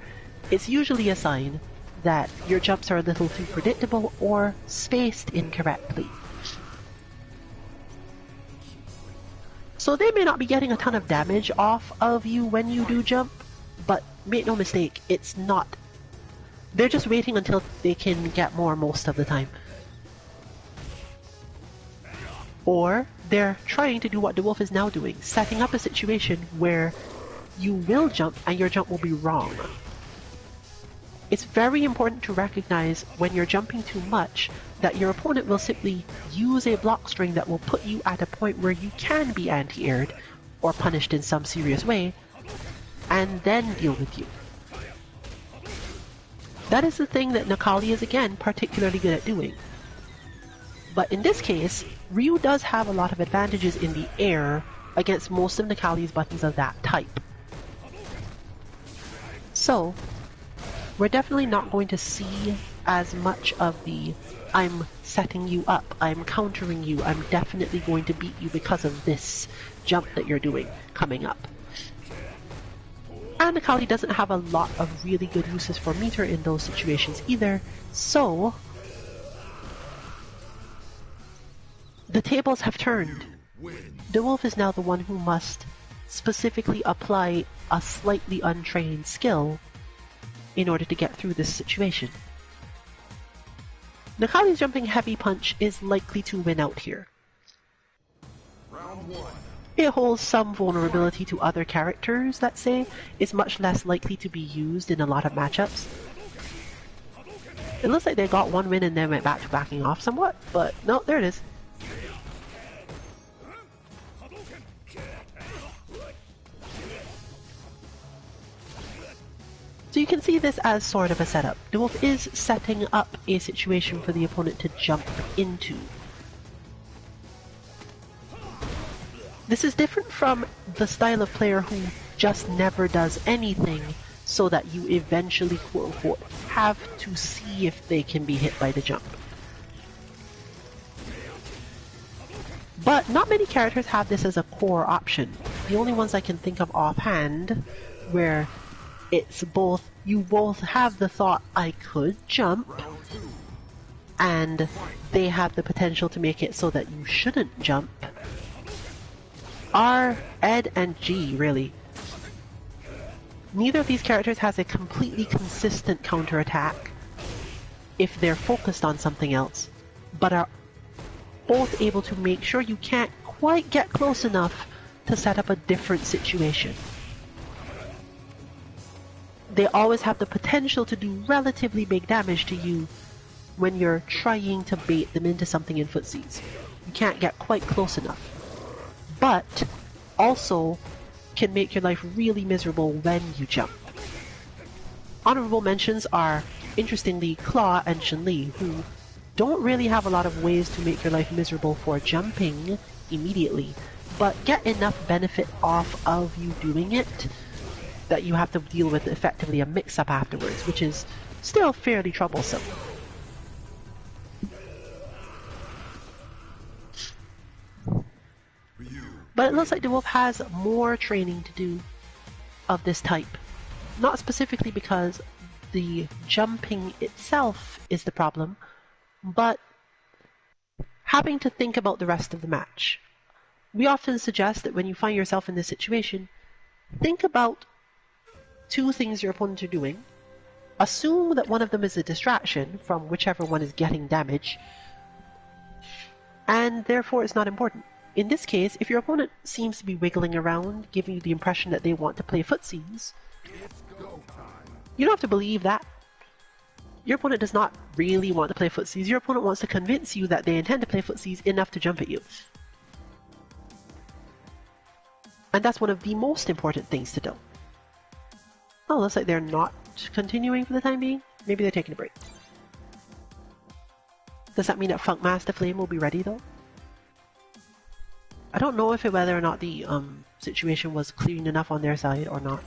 it's usually a sign that your jumps are a little too predictable or spaced incorrectly. So they may not be getting a ton of damage off of you when you do jump, but make no mistake, it's not. They're just waiting until they can get more most of the time. Or they're trying to do what the Wolf is now doing, setting up a situation where you will jump and your jump will be wrong. It's very important to recognize when you're jumping too much that your opponent will simply use a block string that will put you at a point where you can be anti-aired or punished in some serious way, and then deal with you. That is the thing that Nakali is again particularly good at doing. But in this case, Ryu does have a lot of advantages in the air against most of Nakali's buttons of that type. So, we're definitely not going to see as much of the I'm setting you up, I'm countering you, I'm definitely going to beat you because of this jump that you're doing coming up. And Nakali doesn't have a lot of really good uses for meter in those situations either, so the tables have turned. The Wolf is now the one who must specifically apply a slightly untrained skill in order to get through this situation. Nakali's jumping heavy punch is likely to win out here. Round one. It holds some vulnerability to other characters, let's say. It's much less likely to be used in a lot of matchups. It looks like they got one win and then went back to backing off somewhat, but no, there it is. So you can see this as sort of a setup. The Wolf is setting up a situation for the opponent to jump into. This is different from the style of player who just never does anything so that you eventually, quote-unquote, have to see if they can be hit by the jump. But not many characters have this as a core option. The only ones I can think of offhand where it's both, you both have the thought, I could jump, and they have the potential to make it so that you shouldn't jump, are Ed and G, really. Neither of these characters has a completely consistent counterattack if they're focused on something else, but are both able to make sure you can't quite get close enough to set up a different situation. They always have the potential to do relatively big damage to you when you're trying to bait them into something in footsies. You can't get quite close enough. But also can make your life really miserable when you jump. Honorable mentions are, interestingly, Claw and Chun-Li, who don't really have a lot of ways to make your life miserable for jumping immediately, but get enough benefit off of you doing it that you have to deal with effectively a mix-up afterwards, which is still fairly troublesome. But it looks like the wolf has more training to do of this type. Not specifically because the jumping itself is the problem, but having to think about the rest of the match. We often suggest that when you find yourself in this situation, think about two things your opponents are doing. Assume that one of them is a distraction from whichever one is getting damage, and therefore it's not important. In this case, if your opponent seems to be wiggling around, giving you the impression that they want to play footsies, you don't have to believe that. Your opponent does not really want to play footsies. Your opponent wants to convince you that they intend to play footsies enough to jump at you. And that's one of the most important things to do. Oh, looks like they're not continuing for the time being. Maybe they're taking a break. Does that mean that Funk Master Flame will be ready though? I don't know whether or not the situation was clean enough on their side or not.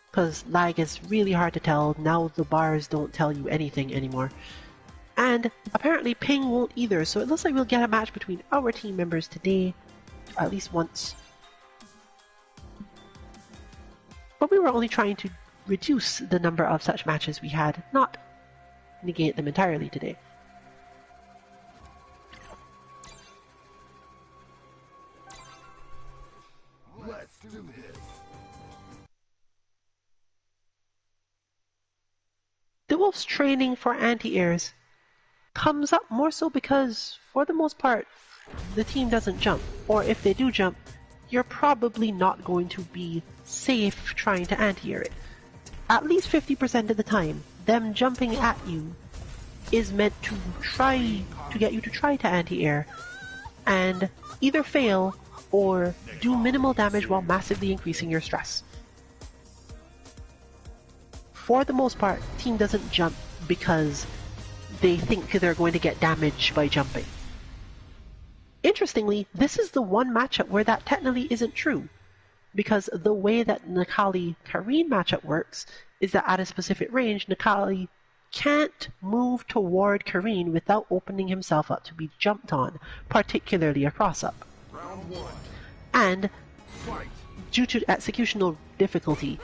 Because lag is really hard to tell. Now the bars don't tell you anything anymore. And apparently ping won't either, so it looks like we'll get a match between our team members today, at least once. But we were only trying to reduce the number of such matches we had, not negate them entirely today. Let's do this. The wolf's training for anti-airs comes up more so because, for the most part, the team doesn't jump, or if they do jump, you're probably not going to be safe trying to anti-air it. At least 50% of the time, them jumping at you is meant to try to get you to try to anti-air and either fail or do minimal damage while massively increasing your stress. For the most part, team doesn't jump because they think they're going to get damage by jumping. Interestingly, this is the one matchup where that technically isn't true, because the way that Necalli-Kareen matchup works is that at a specific range, Necalli can't move toward Kareen without opening himself up to be jumped on, particularly a cross-up. Round one. And Fight. due to executional difficulty,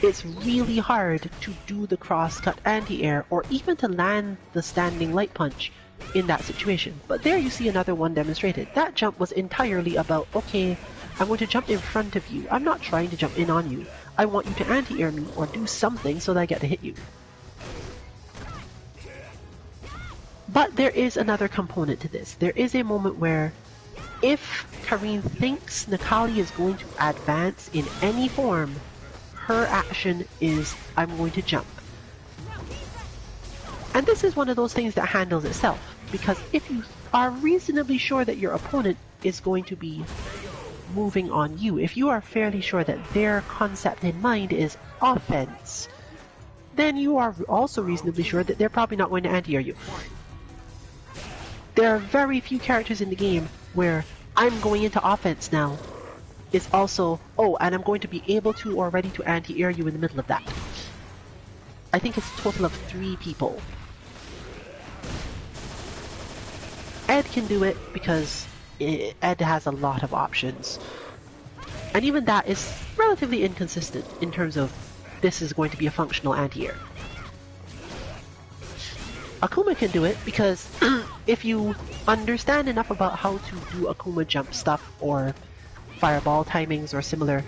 it's really hard to do the cross-cut anti-air or even to land the standing light punch in that situation. But there you see another one demonstrated. That jump was entirely about, okay, I'm going to jump in front of you. I'm not trying to jump in on you. I want you to anti-air me or do something so that I get to hit you. But there is another component to this. There is a moment where if Kareen thinks Necalli is going to advance in any form, her action is, I'm going to jump. And this is one of those things that handles itself, because if you are reasonably sure that your opponent is going to be moving on you, if you are fairly sure that their concept in mind is offense, then you are also reasonably sure that they're probably not going to anti-air you. There are very few characters in the game where I'm going into offense now is also, oh, and I'm going to be able to or ready to anti-air you in the middle of that. I think it's a total of 3 people. Ed can do it because Ed has a lot of options. And even that is relatively inconsistent in terms of this is going to be a functional anti-air. Akuma can do it because if you understand enough about how to do Akuma jump stuff or fireball timings or similar,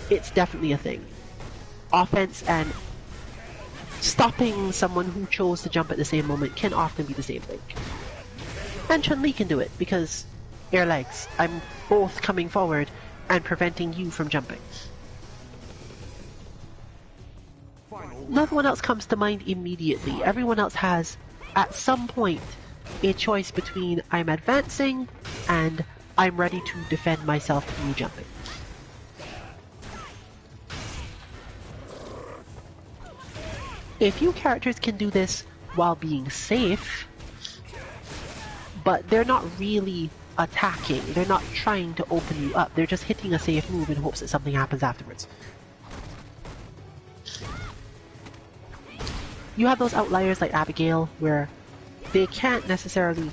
it's definitely a thing. Offense and stopping someone who chose to jump at the same moment can often be the same thing. And Chun-Li can do it because air legs. I'm both coming forward and preventing you from jumping. Nothing else comes to mind immediately. Everyone else has, at some point, a choice between I'm advancing and I'm ready to defend myself through jumping. A few characters can do this while being safe, but they're not really attacking. They're not trying to open you up. They're just hitting a safe move in hopes that something happens afterwards. You have those outliers like Abigail where they can't necessarily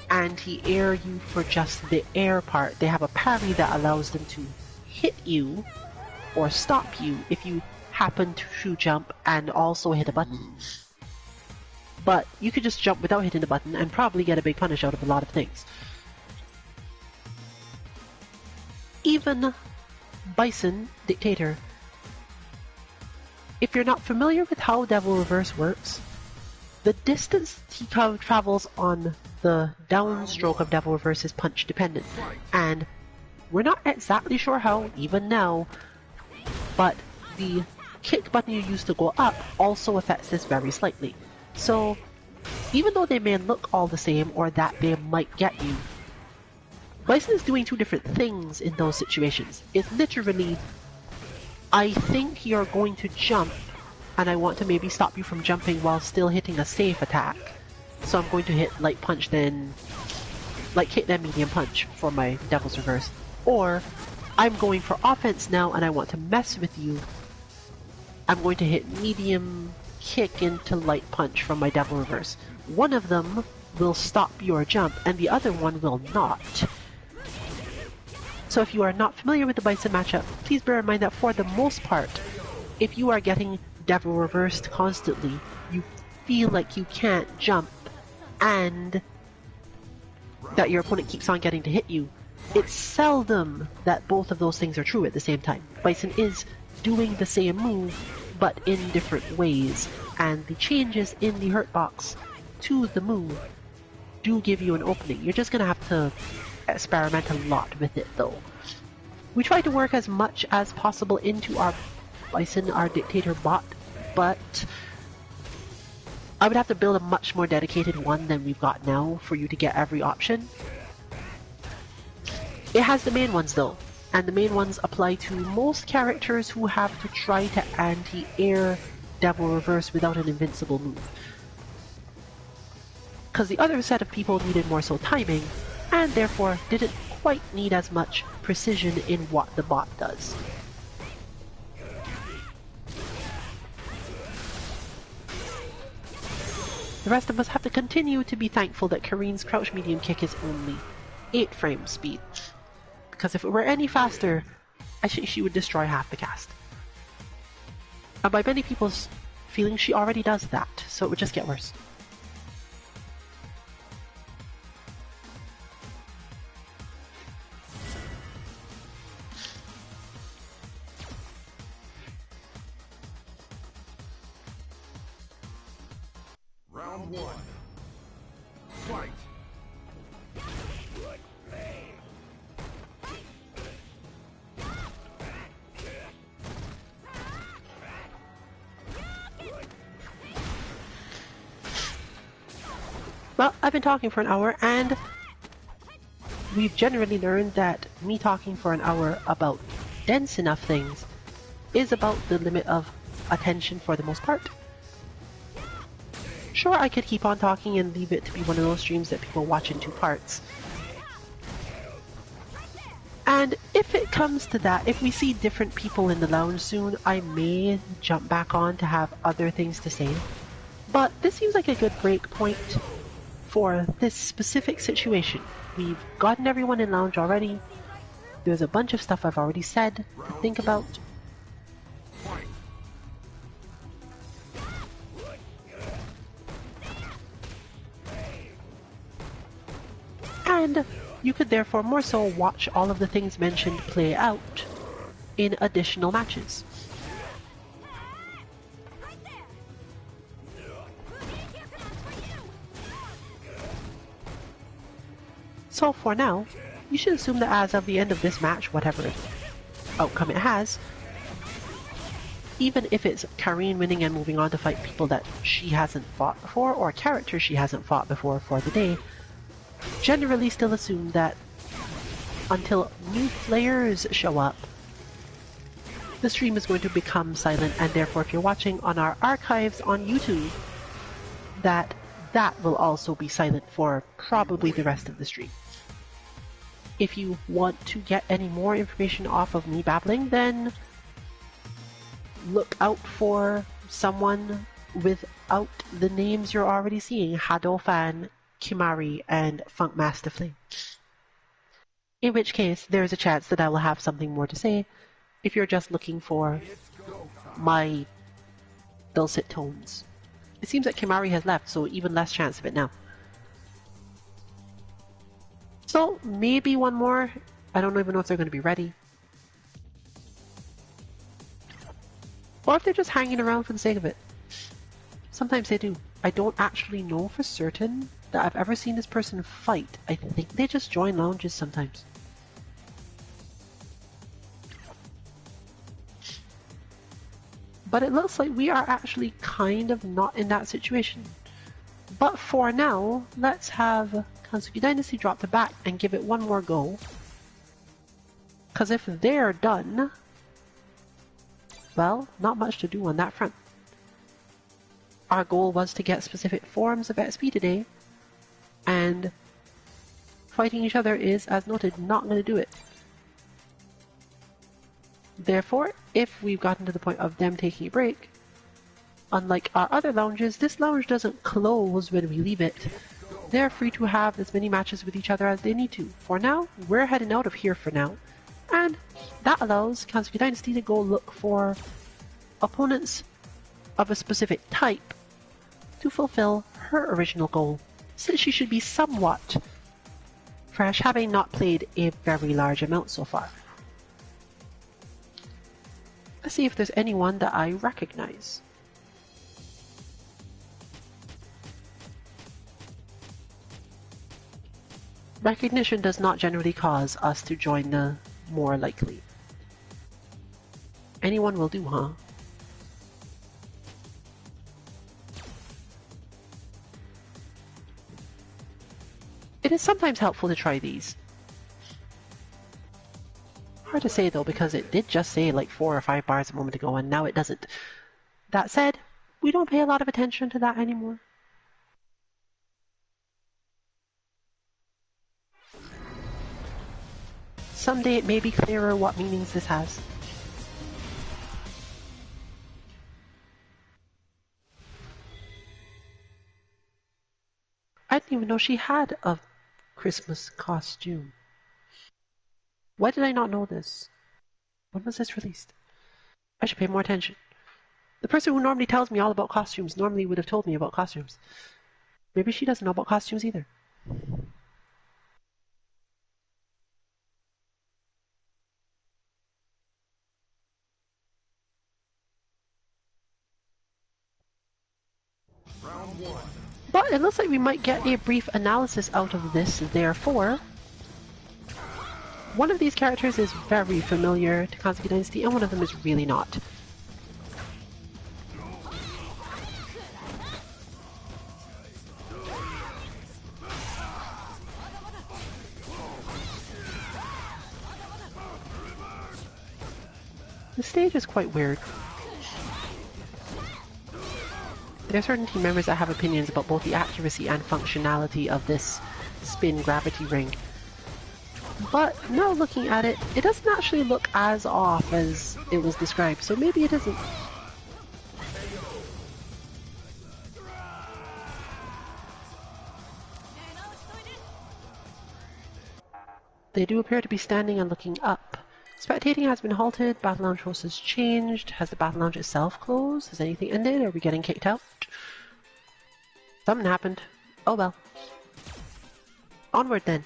anti-air you for just the air part. They have a parry that allows them to hit you or stop you if you happen to jump and also hit a button. But you could just jump without hitting the button and probably get a big punish out of a lot of things. Even Bison Dictator. If you're not familiar with how Devil Reverse works, the distance he travels on the downstroke of Devil Reverse is punch dependent, and we're not exactly sure how, even now, but the kick button you use to go up also affects this very slightly. So, even though they may look all the same or that they might get you, Bison is doing two different things in those situations. It's literally, I think you're going to jump, and I want to maybe stop you from jumping while still hitting a safe attack. So I'm going to hit light punch, then hit then medium punch for my Devil's Reverse. Or, I'm going for offense now and I want to mess with you. I'm going to hit medium kick into light punch from my Devil Reverse. One of them will stop your jump and the other one will not. So if you are not familiar with the Bison matchup, please bear in mind that for the most part, if you are getting Devil Reversed constantly, you feel like you can't jump and that your opponent keeps on getting to hit you, it's seldom that both of those things are true at the same time. Bison is doing the same move, but in different ways, and the changes in the hurt box to the move do give you an opening. You're just gonna have to experiment a lot with it though. We try to work as much as possible into our Bison, our Dictator bot, but I would have to build a much more dedicated one than we've got now for you to get every option. It has the main ones though, and the main ones apply to most characters who have to try to anti-air Devil Reverse without an invincible move. Because the other set of people needed more so timing, and therefore didn't quite need as much precision in what the bot does. The rest of us have to continue to be thankful that Kareen's crouch medium kick is only 8 frame speed. Because if it were any faster, I think she would destroy half the cast. And by many people's feelings, she already does that, so it would just get worse. Round one. Fight! Well, I've been talking for an hour, and we've generally learned that me talking for an hour about dense enough things is about the limit of attention for the most part. Sure, I could keep on talking and leave it to be one of those streams that people watch in 2 parts. And if it comes to that, if we see different people in the lounge soon, I may jump back on to have other things to say. But this seems like a good break point for this specific situation. We've gotten everyone in lounge already. There's a bunch of stuff I've already said to think about. And you could therefore more so watch all of the things mentioned play out in additional matches. So for now, you should assume that as of the end of this match, whatever outcome it has, even if it's Kareen winning and moving on to fight people that she hasn't fought before, or characters she hasn't fought before for the day, generally still assume that until new players show up, the stream is going to become silent, and therefore if you're watching on our archives on YouTube, that will also be silent for probably the rest of the stream. If you want to get any more information off of me babbling, then look out for someone without the names you're already seeing. Hadofan Kimari and Funk Master Flame. In which case, there is a chance that I will have something more to say if you're just looking for my dulcet tones. It seems that Kimari has left, so even less chance of it now. So, maybe one more. I don't even know if they're going to be ready. Or if they're just hanging around for the sake of it. Sometimes they do. I don't actually know for certain that I've ever seen this person fight. I think they just join lounges sometimes. But it looks like we are actually kind of not in that situation. But for now, let's have Kansuki Dynasty drop the back and give it one more go. Because if they're done, well, not much to do on that front. Our goal was to get specific forms of XP today, and fighting each other is, as noted, not going to do it. Therefore, if we've gotten to the point of them taking a break, unlike our other lounges, this lounge doesn't close when we leave it. They're free to have as many matches with each other as they need to. For now, we're heading out of here for now, and that allows Kansuki Dynasty to go look for opponents of a specific type to fulfill her original goal, since she should be somewhat fresh, having not played a very large amount so far. Let's see if there's anyone that I recognize. Recognition does not generally cause us to join the more likely. Anyone will do, huh? It is sometimes helpful to try these. Hard to say though, because it did just say like 4 or 5 bars a moment ago and now it doesn't. That said, we don't pay a lot of attention to that anymore. Someday it may be clearer what meanings this has. I didn't even know she had a Christmas costume. Why did I not know this? When was this released? I should pay more attention. The person who normally tells me all about costumes normally would have told me about costumes. Maybe she doesn't know about costumes either. Round 1. But it looks like we might get a brief analysis out of this, therefore. One of these characters is very familiar to Kansuki Dynasty, and one of them is really not. The stage is quite weird. There are certain team members that have opinions about both the accuracy and functionality of this spin gravity ring. But now looking at it, it doesn't actually look as off as it was described, so maybe it isn't. They do appear to be standing and looking up. Spectating has been halted, Battle Lounge host has changed. Has the Battle Lounge itself closed? Has anything ended? Are we getting kicked out? Something happened. Oh well. Onward then.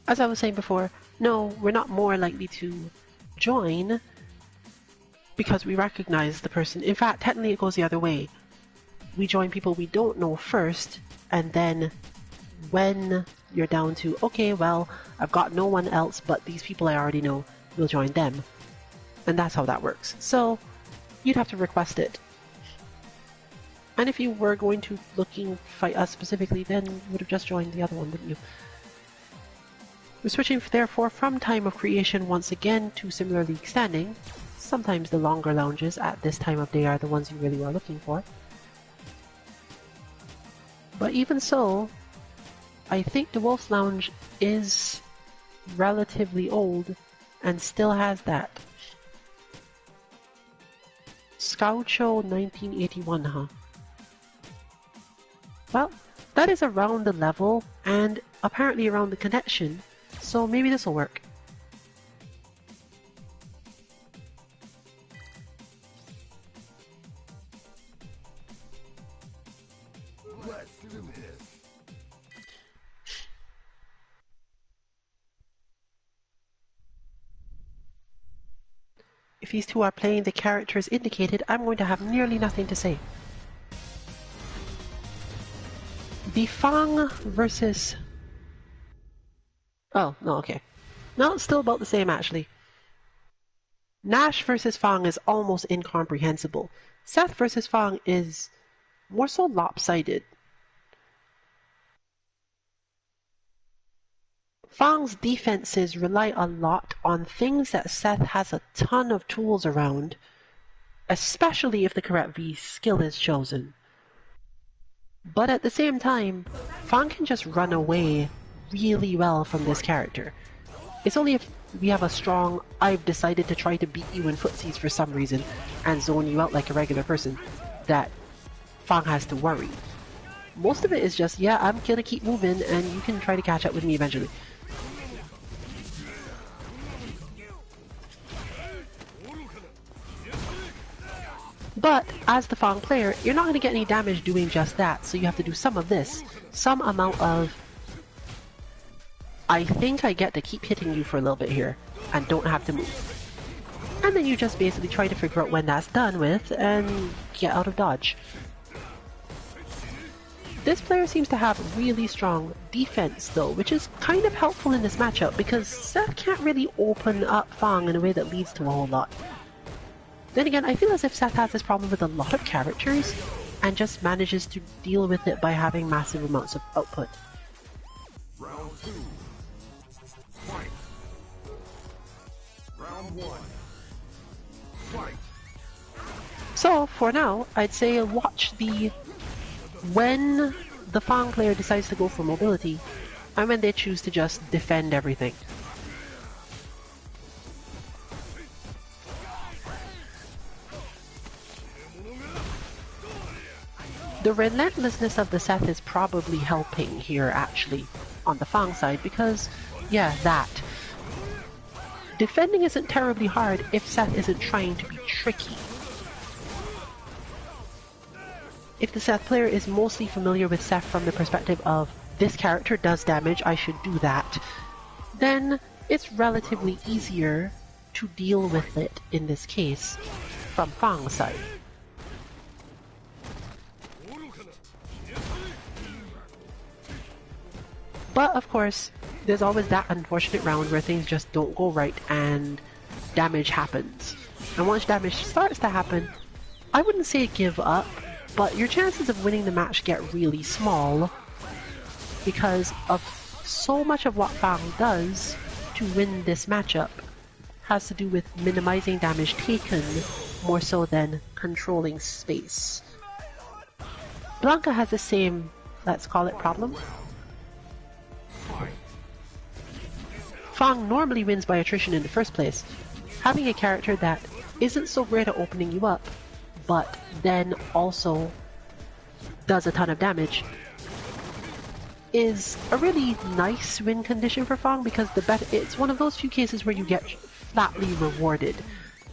As I was saying before, no, we're not more likely to join because we recognize the person. In fact, technically it goes the other way. We join people we don't know first, and then when you're down to, okay, well, I've got no one else but these people I already know, we'll join them. And that's how that works. So you'd have to request it. And if you were going to fight us specifically, then you would have just joined the other one, wouldn't you? We're switching therefore from time of creation once again to similar league standing. Sometimes the longer lounges at this time of day are the ones you really are looking for. But even so, I think the Wolf's Lounge is relatively old and still has that. Scout 1981, huh? Well, that is around the level and apparently around the connection, so maybe this will work. Let's do this. If these two are playing the characters indicated, I'm going to have nearly nothing to say. The Fang versus... Oh, no, okay. No, it's still about the same, actually. Nash versus Fang is almost incomprehensible. Seth versus Fang is more so lopsided. Fang's defenses rely a lot on things that Seth has a ton of tools around, especially if the correct V skill is chosen. But at the same time, Fang can just run away really well from this character. It's only if we have a strong, I've decided to try to beat you in footsies for some reason and zone you out like a regular person, that Fang has to worry. Most of it is just, yeah, I'm gonna keep moving and you can try to catch up with me eventually. But, as the Fang player, you're not going to get any damage doing just that, so you have to do some of this. Some amount of... I think I get to keep hitting you for a little bit here, and don't have to move. And then you just basically try to figure out when that's done with, and get out of dodge. This player seems to have really strong defense though, which is kind of helpful in this matchup, because Seth can't really open up Fang in a way that leads to a whole lot. Then again, I feel as if Seth has this problem with a lot of characters, and just manages to deal with it by having massive amounts of output. Round 2. Fight. Round 1. Fight. So, for now, I'd say watch when the Fang player decides to go for mobility, and when they choose to just defend everything. The relentlessness of the Seth is probably helping here, actually, on the Fang side, because, yeah, that. Defending isn't terribly hard if Seth isn't trying to be tricky. If the Seth player is mostly familiar with Seth from the perspective of, this character does damage, I should do that, then it's relatively easier to deal with it in this case, from Fang's side. But, of course, there's always that unfortunate round where things just don't go right and damage happens. And once damage starts to happen, I wouldn't say give up, but your chances of winning the match get really small because of so much of what Fang does to win this matchup has to do with minimizing damage taken more so than controlling space. Blanca has the same, let's call it, problem. Fang normally wins by attrition in the first place. Having a character that isn't so great at opening you up, but then also does a ton of damage, is a really nice win condition for Fang, because it's one of those few cases where you get flatly rewarded.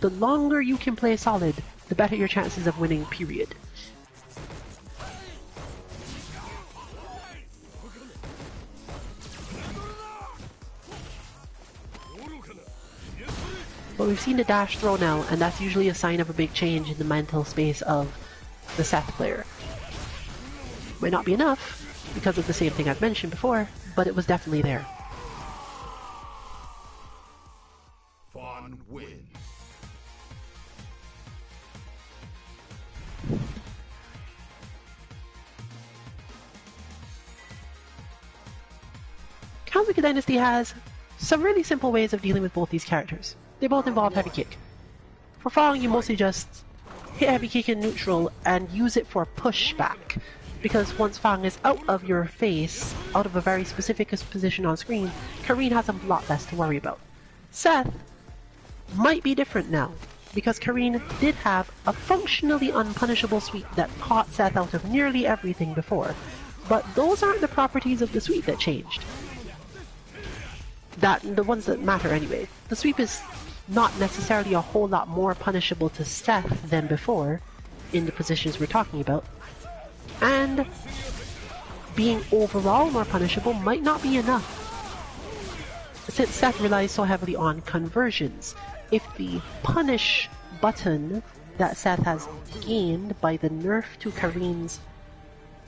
The longer you can play solid, the better your chances of winning, period. But we've seen the dash throw now, and that's usually a sign of a big change in the mental space of the Seth player. Might not be enough, because of the same thing I've mentioned before, but it was definitely there. Fawn wins. Kazuki Dynasty has some really simple ways of dealing with both these characters. They both involve heavy kick. For Fang, you mostly just hit heavy kick in neutral and use it for pushback, because once Fang is out of your face, out of a very specific position on screen, Kareen has a lot less to worry about. Seth might be different now, because Kareen did have a functionally unpunishable sweep that caught Seth out of nearly everything before, but those aren't the properties of the sweep that changed. The ones that matter anyway. The sweep is not necessarily a whole lot more punishable to Seth than before, in the positions we're talking about, and being overall more punishable might not be enough, since Seth relies so heavily on conversions. If the punish button that Seth has gained by the nerf to Kareen's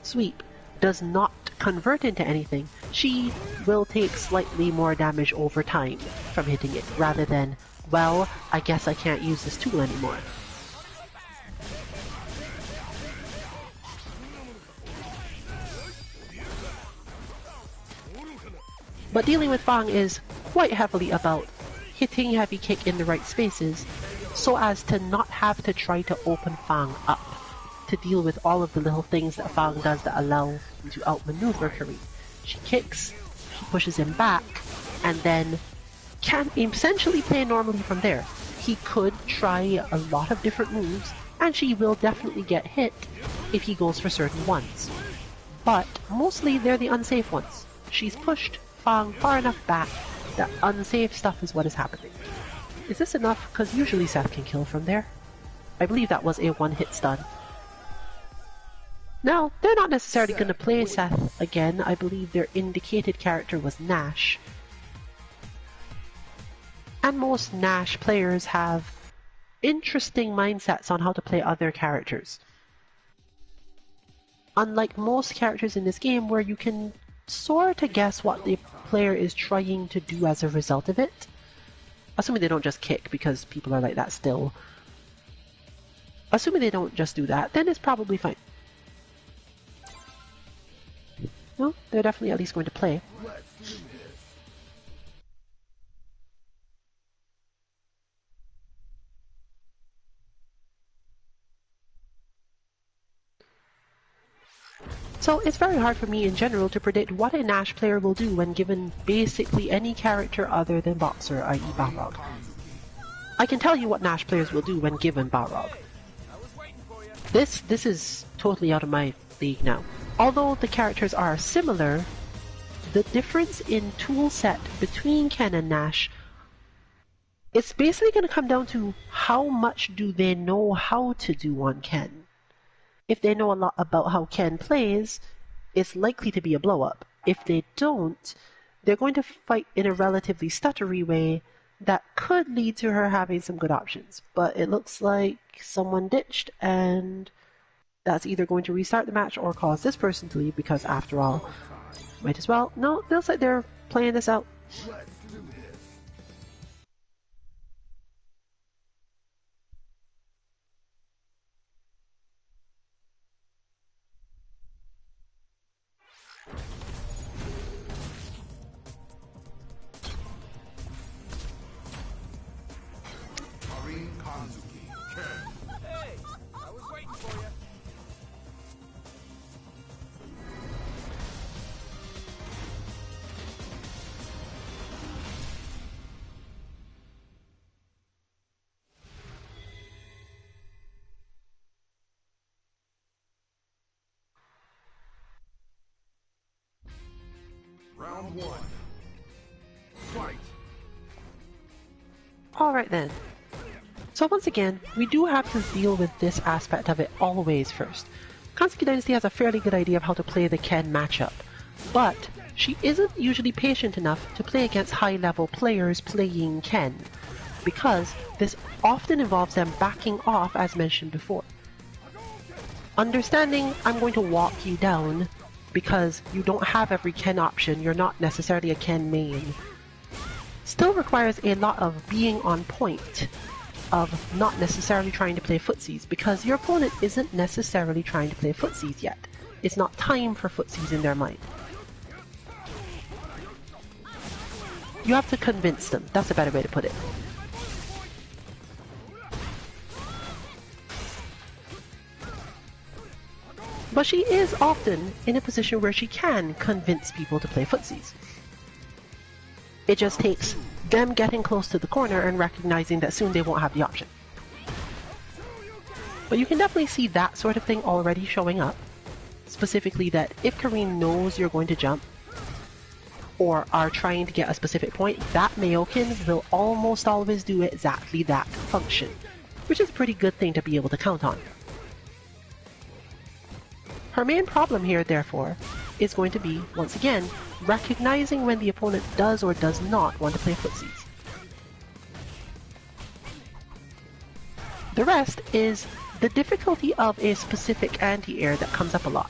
sweep does not convert into anything, she will take slightly more damage over time from hitting it, rather than, well, I guess I can't use this tool anymore. But dealing with Fang is quite heavily about hitting heavy kick in the right spaces, so as to not have to try to open Fang up to deal with all of the little things that Fang does that allow him to outmaneuver Kareen. She kicks, she pushes him back, and then can essentially play normally from there. He could try a lot of different moves, and she will definitely get hit if he goes for certain ones. But mostly they're the unsafe ones. She's pushed Fang far enough back that unsafe stuff is what is happening. Is this enough? Because usually Seth can kill from there. I believe that was a one-hit stun. Now, they're not necessarily going to play Seth again. I believe their indicated character was Nash. And most Nash players have interesting mindsets on how to play other characters. Unlike most characters in this game, where you can sort of guess what the player is trying to do as a result of it. Assuming they don't just kick, because people are like that still. Assuming they don't just do that, then it's probably fine. No, they're definitely at least going to play. So it's very hard for me in general to predict what a Nash player will do when given basically any character other than Boxer, i.e. Balrog. I can tell you what Nash players will do when given Balrog. This is totally out of my league now. Although the characters are similar, the difference in tool set between Ken and Nash, it's basically going to come down to how much do they know how to do on Ken. If they know a lot about how Ken plays, it's likely to be a blow-up. If they don't, they're going to fight in a relatively stuttery way that could lead to her having some good options. But it looks like someone ditched, and that's either going to restart the match or cause this person to leave, because after all, might as well. No, it looks like they're playing this out. Round one. Fight. Alright then. So once again, we do have to deal with this aspect of it always first. Kansuki Dynasty has a fairly good idea of how to play the Ken matchup, but she isn't usually patient enough to play against high-level players playing Ken, because this often involves them backing off, as mentioned before. Understanding I'm going to walk you down because you don't have every Ken option, you're not necessarily a Ken main, still requires a lot of being on point, of not necessarily trying to play footsies, because your opponent isn't necessarily trying to play footsies yet. It's not time for footsies in their mind. You have to convince them. That's a better way to put it. But she is often in a position where she can convince people to play footsies. It just takes them getting close to the corner and recognizing that soon they won't have the option. But you can definitely see that sort of thing already showing up. Specifically that if Kareen knows you're going to jump, or are trying to get a specific point, that Mayokin will almost always do exactly that function, which is a pretty good thing to be able to count on. Her main problem here, therefore, is going to be, once again, recognizing when the opponent does or does not want to play footsies. The rest is the difficulty of a specific anti-air that comes up a lot.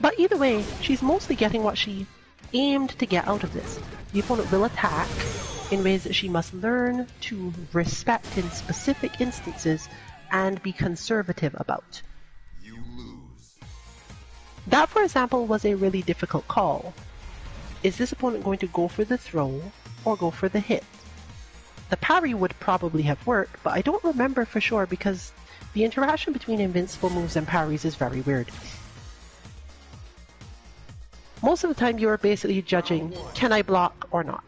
But either way, she's mostly getting what she aimed to get out of this. The opponent will attack in ways that she must learn to respect in specific instances and be conservative about. You lose. That, for example, was a really difficult call. Is this opponent going to go for the throw or go for the hit? The parry would probably have worked, but I don't remember for sure because the interaction between invincible moves and parries is very weird. Most of the time you're basically judging, can I block or not?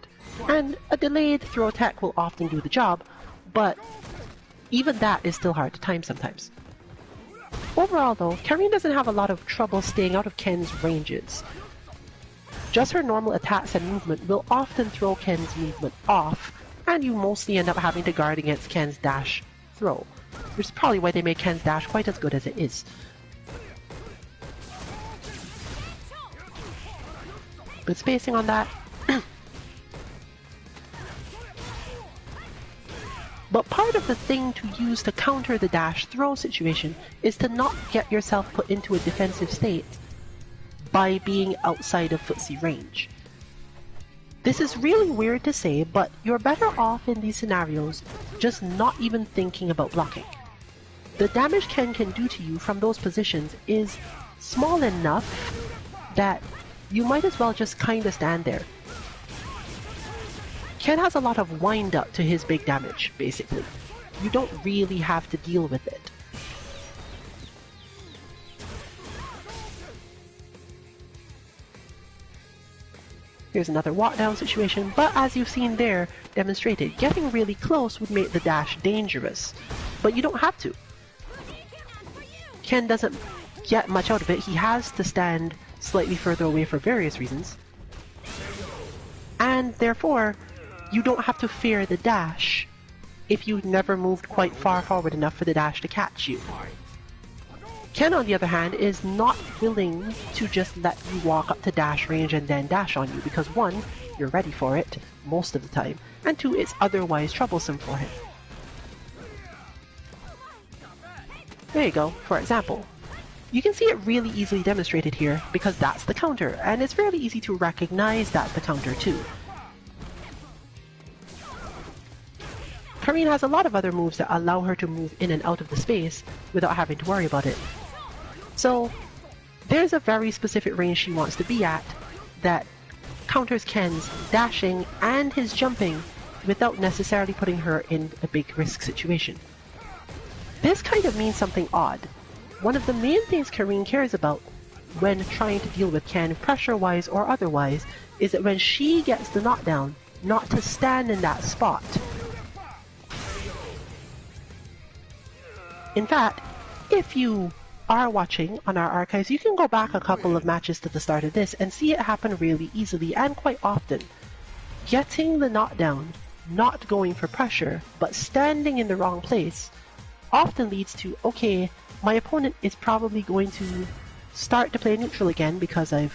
And a delayed throw attack will often do the job, but even that is still hard to time sometimes. Overall though, Kareen doesn't have a lot of trouble staying out of Ken's ranges. Just her normal attacks and movement will often throw Ken's movement off, and you mostly end up having to guard against Ken's dash throw, which is probably why they made Ken's dash quite as good as it is. Good spacing on that. But part of the thing to use to counter the dash throw situation is to not get yourself put into a defensive state by being outside of footsie range. This is really weird to say, but you're better off in these scenarios just not even thinking about blocking. The damage Ken can do to you from those positions is small enough that you might as well just kinda stand there. Ken has a lot of wind up to his big damage, basically. You don't really have to deal with it. Here's another walk down situation, but as you've seen there demonstrated, getting really close would make the dash dangerous. But you don't have to. Ken doesn't get much out of it. He has to stand slightly further away for various reasons. And therefore, you don't have to fear the dash if you never moved quite far forward enough for the dash to catch you. Ken, on the other hand, is not willing to just let you walk up to dash range and then dash on you, because one, you're ready for it most of the time, and two, it's otherwise troublesome for him. There you go, for example. You can see it really easily demonstrated here because that's the counter, and it's fairly easy to recognize that's the counter too. Kareen has a lot of other moves that allow her to move in and out of the space without having to worry about it. So there's a very specific range she wants to be at that counters Ken's dashing and his jumping without necessarily putting her in a big risk situation. This kind of means something odd. One of the main things Kareen cares about when trying to deal with Ken, pressure-wise or otherwise, is that when she gets the knockdown, not to stand in that spot. In fact, if you are watching on our archives, you can go back a couple of matches to the start of this and see it happen really easily and quite often. Getting the knockdown, not going for pressure, but standing in the wrong place, often leads to, okay, my opponent is probably going to start to play neutral again because I've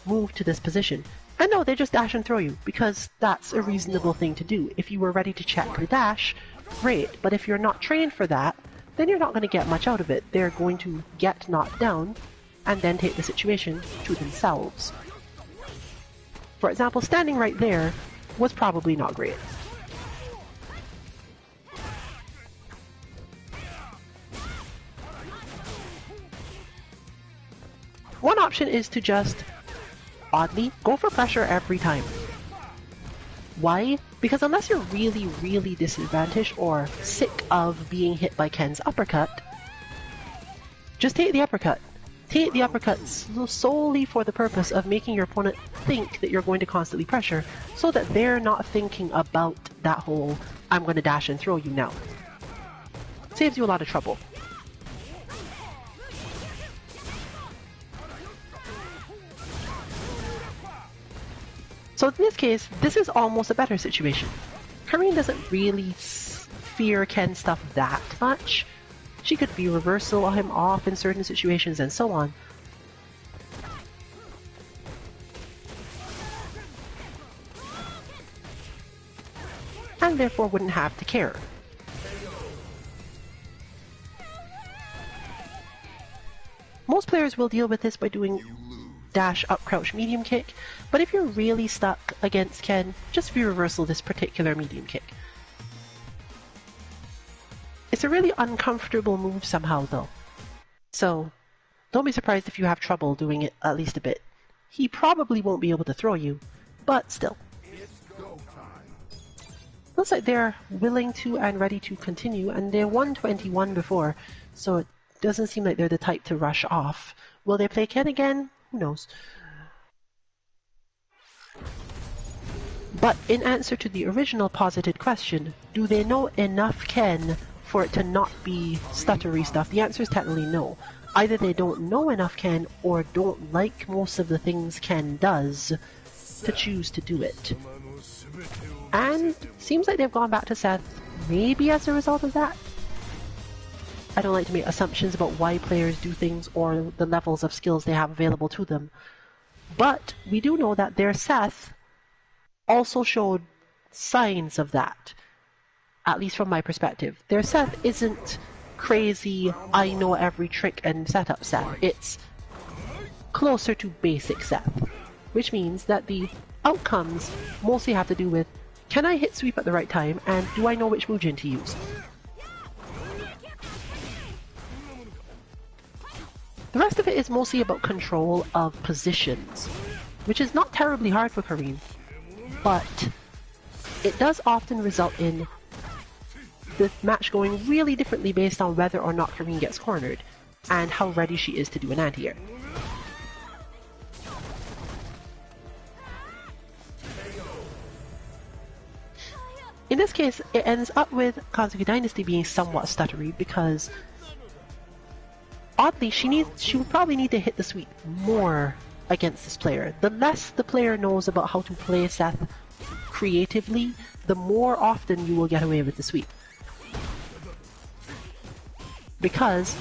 moved to this position. And no, they just dash and throw you, because that's a reasonable thing to do. If you were ready to check the dash, great, but if you're not trained for that, then you're not going to get much out of it. They're going to get knocked down and then take the situation to themselves. For example, standing right there was probably not great. One option is to just, oddly, go for pressure every time. Why? Because unless you're really, really disadvantaged or sick of being hit by Ken's uppercut, just take the uppercut. Take the uppercut solely for the purpose of making your opponent think that you're going to constantly pressure, so that they're not thinking about that whole, I'm going to dash and throw you now. Saves you a lot of trouble. So in this case, this is almost a better situation. Karine doesn't really fear Ken's stuff that much. She could be reversal him off in certain situations and so on. And therefore wouldn't have to care. Most players will deal with this by doing dash, up, crouch, medium kick, but if you're really stuck against Ken, just reversal this particular medium kick. It's a really uncomfortable move somehow though, so don't be surprised if you have trouble doing it at least a bit. He probably won't be able to throw you, but still. Looks like they're willing to and ready to continue, and they're 121 before, so it doesn't seem like they're the type to rush off. Will they play Ken again? Who knows? But in answer to the original posited question, do they know enough Ken for it to not be stuttery stuff? The answer is technically no. Either they don't know enough Ken or don't like most of the things Ken does to choose to do it. And seems like they've gone back to Seth maybe as a result of that. I don't like to make assumptions about why players do things or the levels of skills they have available to them. But we do know that their Seth also showed signs of that, at least from my perspective. Their Seth isn't crazy, I know every trick and setup Seth. It's closer to basic Seth, which means that the outcomes mostly have to do with, can I hit sweep at the right time, and do I know which move gen to use? The rest of it is mostly about control of positions, which is not terribly hard for Karine, but it does often result in the match going really differently based on whether or not Karine gets cornered, and how ready she is to do an anti-air. In this case, it ends up with Kazuki Dynasty being somewhat stuttery because oddly, she would probably need to hit the sweep more against this player. The less the player knows about how to play Seth creatively, the more often you will get away with the sweep. Because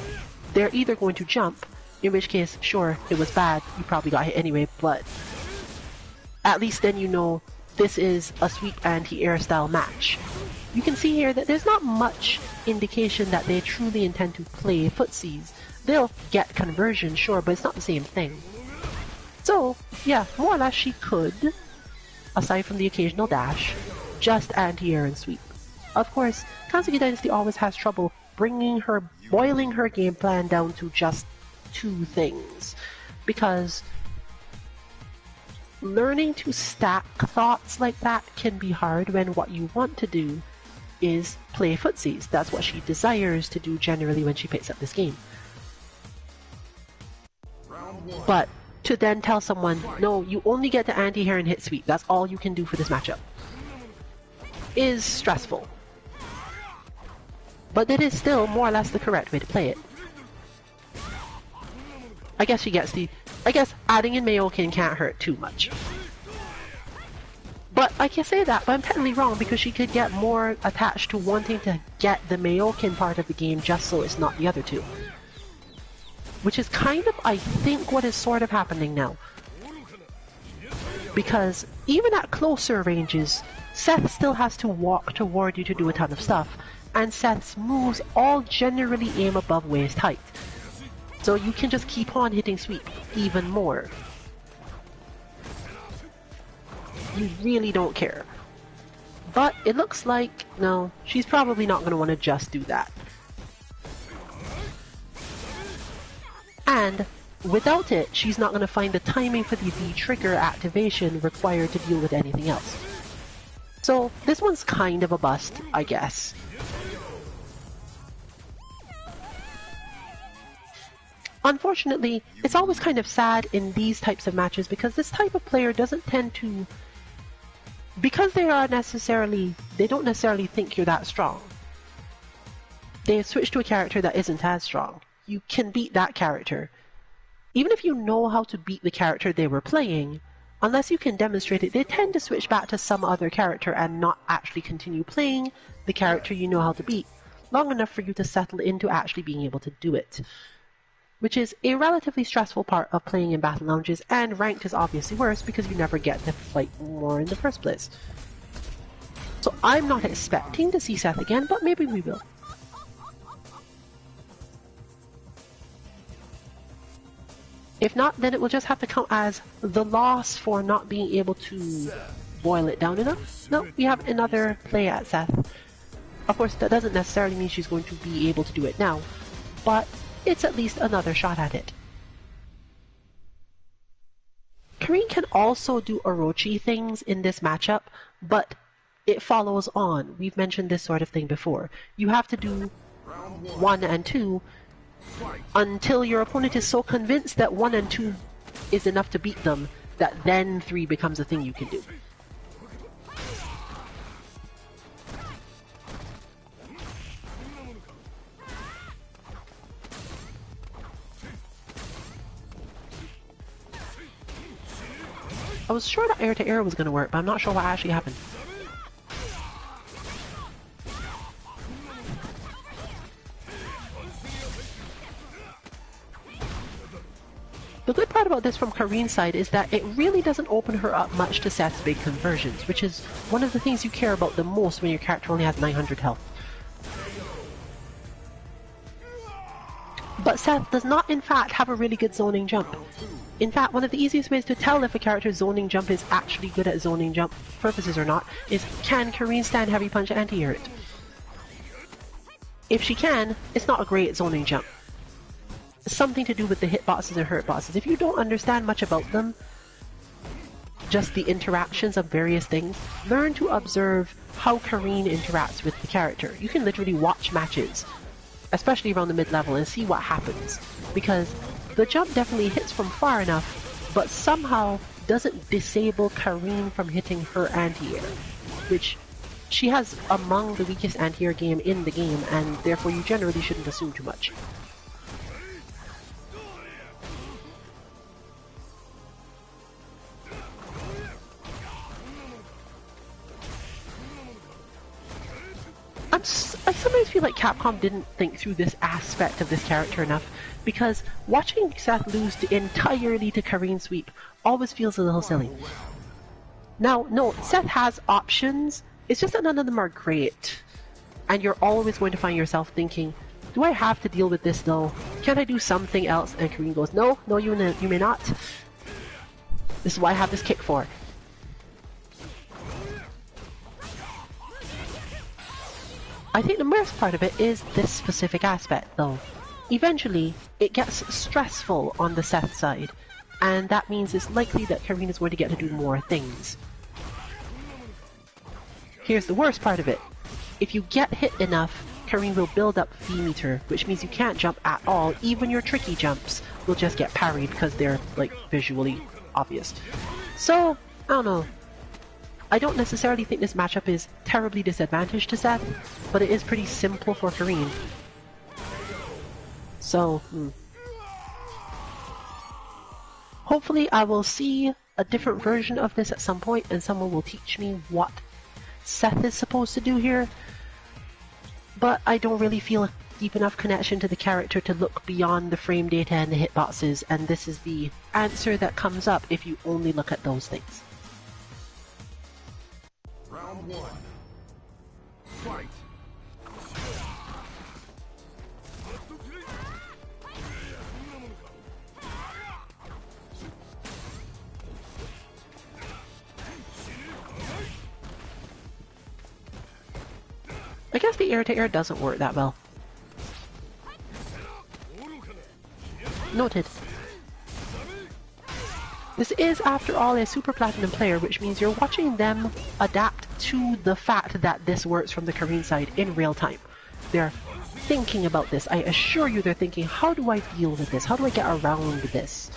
they're either going to jump, in which case, sure, it was bad, you probably got hit anyway, but at least then you know this is a sweep anti-air style match. You can see here that there's not much indication that they truly intend to play footsies. They'll get conversion, sure, but it's not the same thing. So, yeah, more or less she could, aside from the occasional dash, just anti-air and sweep. Of course, Kazuki Dynasty always has trouble boiling her game plan down to just two things. Because learning to stack thoughts like that can be hard when what you want to do is play footsies. That's what she desires to do generally when she picks up this game. But to then tell someone, no, you only get to anti-air and hit sweep, that's all you can do for this matchup, is stressful. But it is still more or less the correct way to play it. I guess adding in Mayokin can't hurt too much. But I can say that, but I'm technically wrong because she could get more attached to wanting to get the Mayokin part of the game just so it's not the other two. Which is kind of, I think, what is sort of happening now. Because even at closer ranges, Seth still has to walk toward you to do a ton of stuff, and Seth's moves all generally aim above waist height. So you can just keep on hitting sweep even more. You really don't care. But it looks like, no, she's probably not going to want to just do that. And Without it, she's not going to find the timing for the trigger activation required to deal with anything else. So this one's kind of a bust, I guess. Unfortunately, it's always kind of sad in these types of matches because this type of player doesn't tend to... Because they don't necessarily think you're that strong. They switch to a character that isn't as strong. You can beat that character. Even if you know how to beat the character they were playing, unless you can demonstrate it, they tend to switch back to some other character and not actually continue playing the character you know how to beat long enough for you to settle into actually being able to do it. Which is a relatively stressful part of playing in battle lounges, and ranked is obviously worse because you never get to fight more in the first place. So I'm not expecting to see Seth again, but maybe we will. If not, then it will just have to count as the loss for not being able to boil it down enough. No, we have another play at Seth. Of course, that doesn't necessarily mean she's going to be able to do it now, but it's at least another shot at it. Karine can also do Orochi things in this matchup, but it follows on. We've mentioned this sort of thing before. You have to do 1 and 2 until your opponent is so convinced that 1 and 2 is enough to beat them, that then 3 becomes a thing you can do. I was sure that air-to-air was going to work, but I'm not sure what actually happened. The good part about this from Karine's side is that it really doesn't open her up much to Seth's big conversions, which is one of the things you care about the most when your character only has 900 health. But Seth does not in fact have a really good zoning jump. In fact, one of the easiest ways to tell if a character's zoning jump is actually good at zoning jump purposes or not is, can Karine stand heavy punch anti-air it? If she can, it's not a great zoning jump. It's something to do with the hitboxes and hurtboxes. If you don't understand much about them, just the interactions of various things, learn to observe how Karine interacts with the character. You can literally watch matches, especially around the mid-level, and see what happens. Because the jump definitely hits from far enough, but somehow doesn't disable Karine from hitting her anti-air, which she has among the weakest anti-air game in the game, and therefore you generally shouldn't assume too much. I sometimes feel like Capcom didn't think through this aspect of this character enough, because watching Seth lose entirely to Karine Sweep always feels a little silly. Now, no, Seth has options, it's just that none of them are great. And you're always going to find yourself thinking, do I have to deal with this though? Can't I do something else? And Karine goes, no, you may not. This is what I have this kick for. I think the worst part of it is this specific aspect, though. Eventually, it gets stressful on the Seth side, and that means it's likely that Karine is going to get to do more things. Here's the worst part of it. If you get hit enough, Karine will build up V-meter, which means you can't jump at all. Even your tricky jumps will just get parried because they're, like, visually obvious. So, I don't know. I don't necessarily think this matchup is terribly disadvantaged to Seth, but it is pretty simple for Karine. So, hopefully I will see a different version of this at some point, and someone will teach me what Seth is supposed to do here. But I don't really feel a deep enough connection to the character to look beyond the frame data and the hitboxes, and this is the answer that comes up if you only look at those things. Round 1. Fight! I guess the air-to-air doesn't work that well. Noted. This is, after all, a Super Platinum player, which means you're watching them adapt to the fact that this works from the Korean side in real time. They're thinking about this. I assure you they're thinking, how do I deal with this? How do I get around this?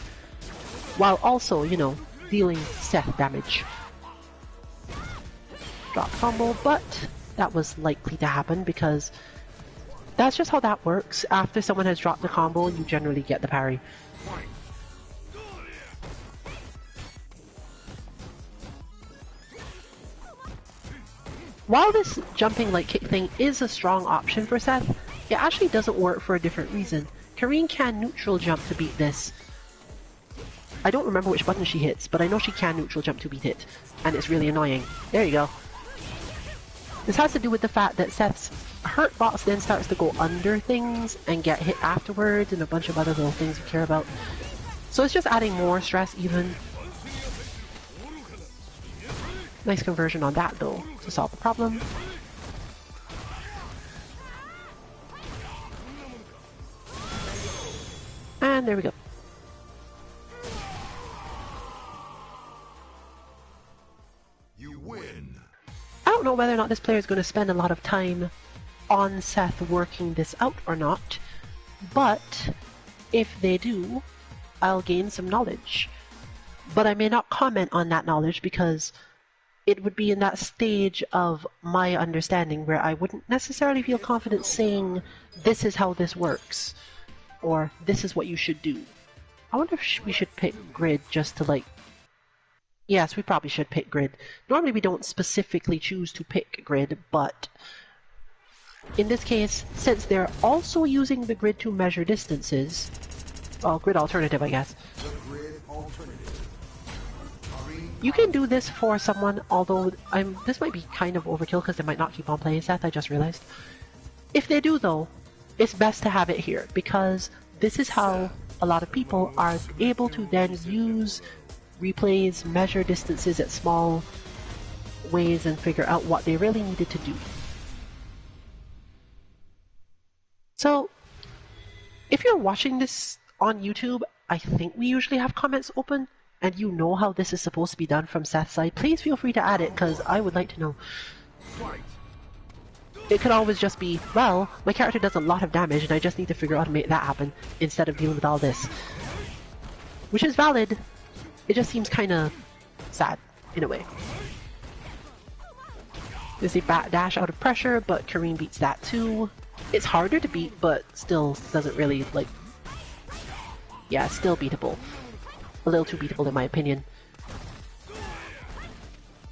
While also, you know, dealing Seth damage. Drop combo, but that was likely to happen because that's just how that works. After someone has dropped the combo, you generally get the parry. While this jumping light kick thing is a strong option for Seth, it actually doesn't work for a different reason. Karine can neutral jump to beat this. I don't remember which button she hits, but I know she can neutral jump to beat it, and it's really annoying. There you go. This has to do with the fact that Seth's hurt box then starts to go under things and get hit afterwards and a bunch of other little things you care about. So it's just adding more stress even. Nice conversion on that though, to solve the problem. And there we go. You win. I don't know whether or not this player is going to spend a lot of time on Seth working this out or not, but if they do, I'll gain some knowledge. But I may not comment on that knowledge because it would be in that stage of my understanding where I wouldn't necessarily feel confident saying this is how this works or this is what you should do. I wonder if we should pick grid just to like... Yes, we probably should pick grid. Normally we don't specifically choose to pick grid, but in this case, since they're also using the grid to measure distances, well, grid alternative I guess. The grid alternative. You can do this for someone, although this might be kind of overkill because they might not keep on playing Seth, I just realized. If they do though, it's best to have it here because this is how a lot of people are able to then use replays, measure distances at small ways and figure out what they really needed to do. So, if you're watching this on YouTube, I think we usually have comments open, and you know how this is supposed to be done from Seth's side, please feel free to add it, because I would like to know. It could always just be, well, my character does a lot of damage and I just need to figure out how to make that happen, instead of dealing with all this. Which is valid, it just seems kinda sad, in a way. There's a bat dash out of pressure, but Karine beats that too. It's harder to beat, but still doesn't really, like... Yeah, still beatable. A little too beatable in my opinion.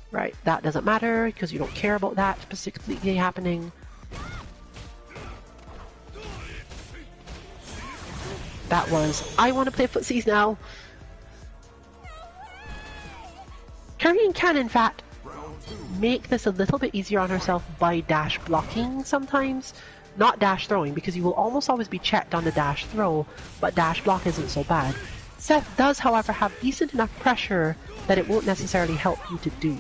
Right, that doesn't matter, because you don't care about that specifically happening. That was, I want to play footsies now! Karine can, in fact, make this a little bit easier on herself by dash blocking sometimes. Not dash throwing, because you will almost always be checked on the dash throw, but dash block isn't so bad. Seth does, however, have decent enough pressure that it won't necessarily help you to do.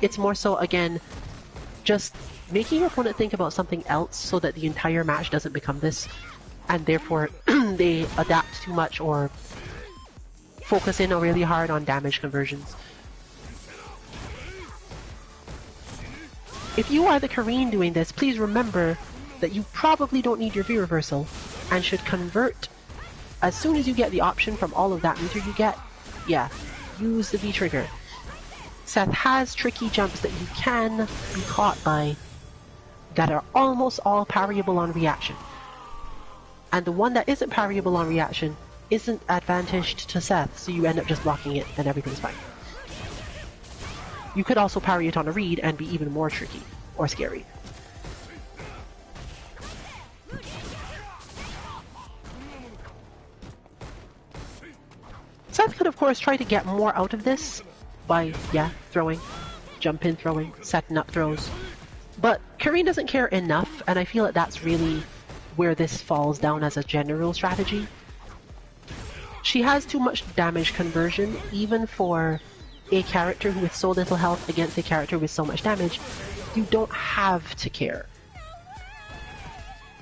It's more so, again, just making your opponent think about something else so that the entire match doesn't become this, and therefore they adapt too much or focus in really hard on damage conversions. If you are the Karine doing this, please remember that you probably don't need your V-reversal and should convert as soon as you get the option from all of that meter you get. Yeah, use the V-trigger. Seth has tricky jumps that you can be caught by that are almost all parryable on reaction. And the one that isn't parryable on reaction isn't advantaged to Seth, so you end up just blocking it and everything's fine. You could also parry it on a read and be even more tricky or scary. Seth could of course try to get more out of this by, yeah, throwing, jump in throwing, setting up throws. But Karine doesn't care enough, and I feel that that's really where this falls down as a general strategy. She has too much damage conversion, even for a character with so little health against a character with so much damage. You don't have to care.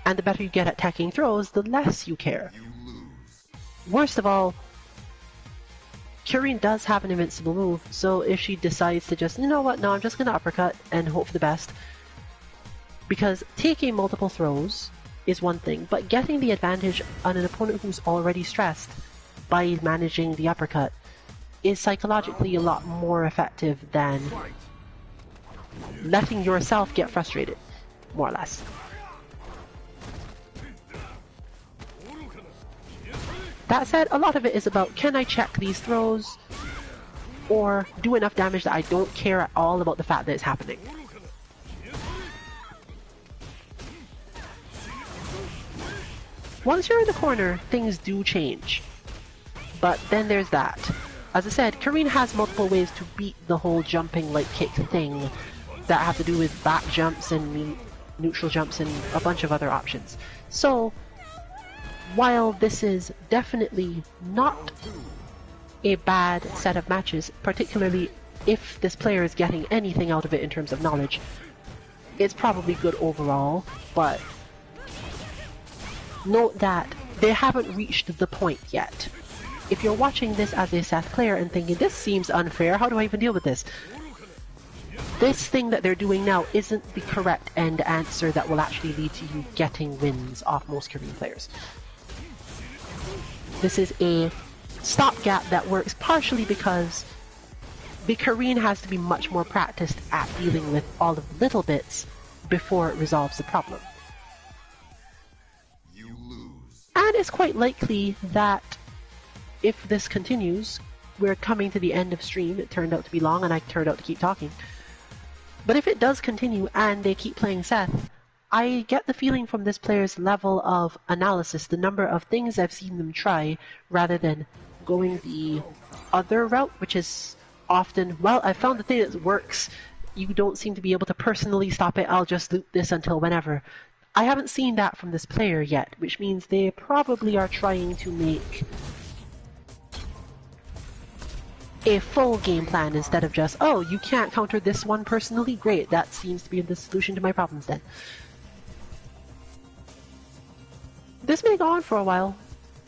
And the better you get at teching throws, the less you care. Worst of all, Kyurine does have an invincible move, so if she decides to just, you know what, no, I'm just going to uppercut and hope for the best. Because taking multiple throws is one thing, but getting the advantage on an opponent who's already stressed by managing the uppercut is psychologically a lot more effective than letting yourself get frustrated, more or less. That said, a lot of it is about, can I check these throws or do enough damage that I don't care at all about the fact that it's happening. Once you're in the corner, things do change. But then there's that. As I said, Kyurine has multiple ways to beat the whole jumping like kick thing that have to do with back jumps and neutral jumps and a bunch of other options. So, while this is definitely not a bad set of matches, particularly if this player is getting anything out of it in terms of knowledge, it's probably good overall, but note that they haven't reached the point yet. If you're watching this as a Seth player and thinking, this seems unfair, how do I even deal with this? This thing that they're doing now isn't the correct end answer that will actually lead to you getting wins off most Kyurine players. This is a stopgap that works partially because the Kyurine has to be much more practiced at dealing with all of the little bits before it resolves the problem. You lose. And it's quite likely that if this continues, we're coming to the end of stream. It turned out to be long and I turned out to keep talking. But if it does continue and they keep playing Seth, I get the feeling from this player's level of analysis, the number of things I've seen them try, rather than going the other route, which is often, well, I found the thing that works, you don't seem to be able to personally stop it, I'll just loop this until whenever. I haven't seen that from this player yet, which means they probably are trying to make a full game plan instead of just, oh, you can't counter this one personally? Great, that seems to be the solution to my problems then. This may go on for a while.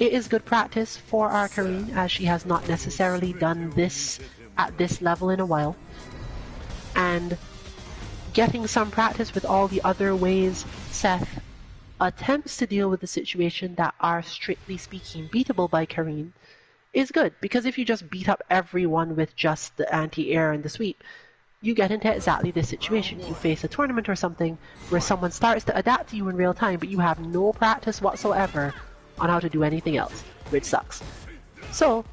It is good practice for our Kyurine, as she has not necessarily done this at this level in a while. And getting some practice with all the other ways Seth attempts to deal with the situation that are, strictly speaking, beatable by Kyurine is good, because if you just beat up everyone with just the anti-air and the sweep, you get into exactly this situation. You face a tournament or something where someone starts to adapt to you in real time, but you have no practice whatsoever on how to do anything else, which sucks. So,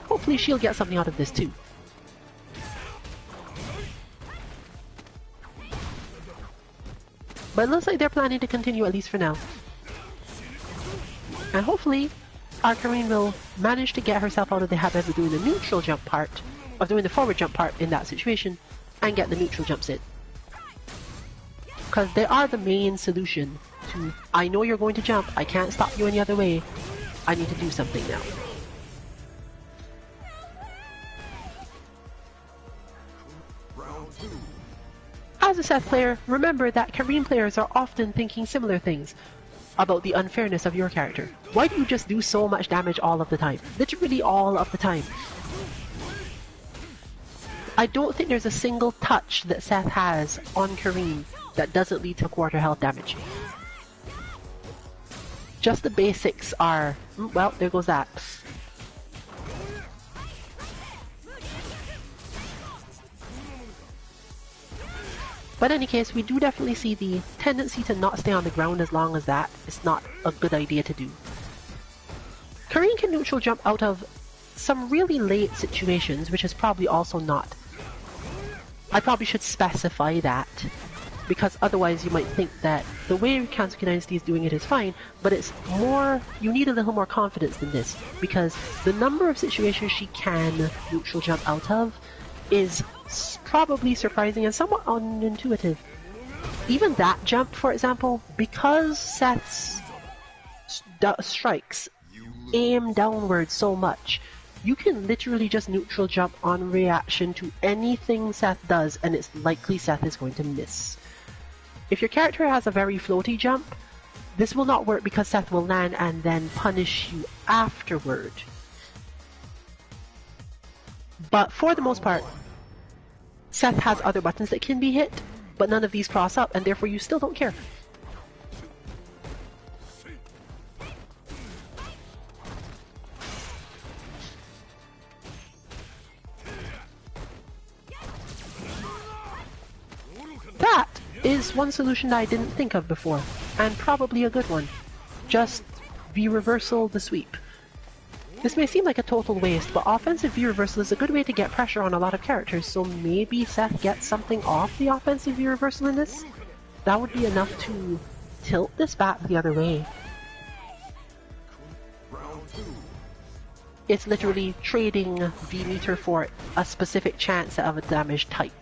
hopefully she'll get something out of this too. But it looks like they're planning to continue, at least for now. And hopefully our Kyurine will manage to get herself out of the habit of doing the neutral jump part, of doing the forward jump part in that situation, and get the neutral jumps in. Because they are the main solution to, I know you're going to jump, I can't stop you any other way, I need to do something now. As a Seth player, remember that Kyurine players are often thinking similar things about the unfairness of your character. Why do you just do so much damage all of the time? Literally all of the time. I don't think there's a single touch that Seth has on Kyurine that doesn't lead to quarter health damage. Just the basics are, well, there goes that. But in any case, we do definitely see the tendency to not stay on the ground as long as that. It's not a good idea to do. Kyurine can neutral jump out of some really late situations, which is probably also not. I probably should specify that, because otherwise you might think that the way Kansuki Dynasty is doing it is fine, but it's more, you need a little more confidence than this, because the number of situations she can neutral jump out of is probably surprising and somewhat unintuitive. Even that jump, for example, because Seth's strikes aim downwards so much, you can literally just neutral jump on reaction to anything Seth does, and it's likely Seth is going to miss. If your character has a very floaty jump, this will not work because Seth will land and then punish you afterward. But for the most part, Seth has other buttons that can be hit, but none of these cross up, and therefore you still don't care. That is one solution that I didn't think of before, and probably a good one. Just V-reversal the sweep. This may seem like a total waste, but offensive V-reversal is a good way to get pressure on a lot of characters, so maybe Seth gets something off the offensive V-reversal in this? That would be enough to tilt this back the other way. It's literally trading V-meter for a specific chance of a damage type.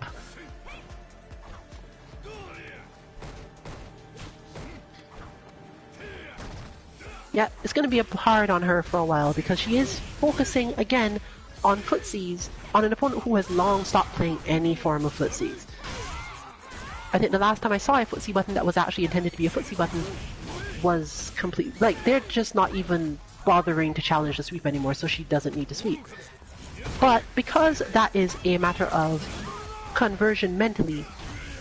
Yeah, it's going to be hard on her for a while because she is focusing again on footsies on an opponent who has long stopped playing any form of footsies. I think the last time I saw a footsie button that was actually intended to be a footsie button was complete. Like, they're just not even bothering to challenge the sweep anymore, so she doesn't need to sweep. But because that is a matter of conversion mentally,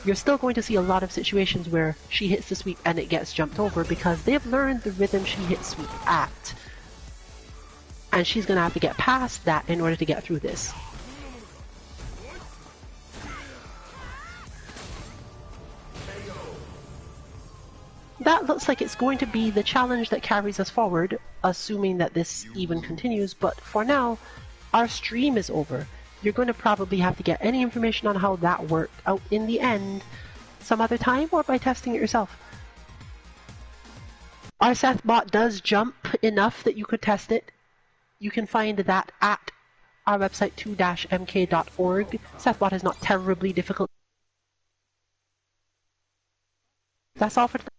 you're still going to see a lot of situations where she hits the sweep and it gets jumped over because they've learned the rhythm she hits sweep at. And she's going to have to get past that in order to get through this. That looks like it's going to be the challenge that carries us forward, assuming that this even continues, but for now, our stream is over. You're going to probably have to get any information on how that worked out in the end some other time or by testing it yourself. Our Seth bot does jump enough that you could test it. You can find that at our website 2-mk.org. Sethbot is not terribly difficult. That's all for today.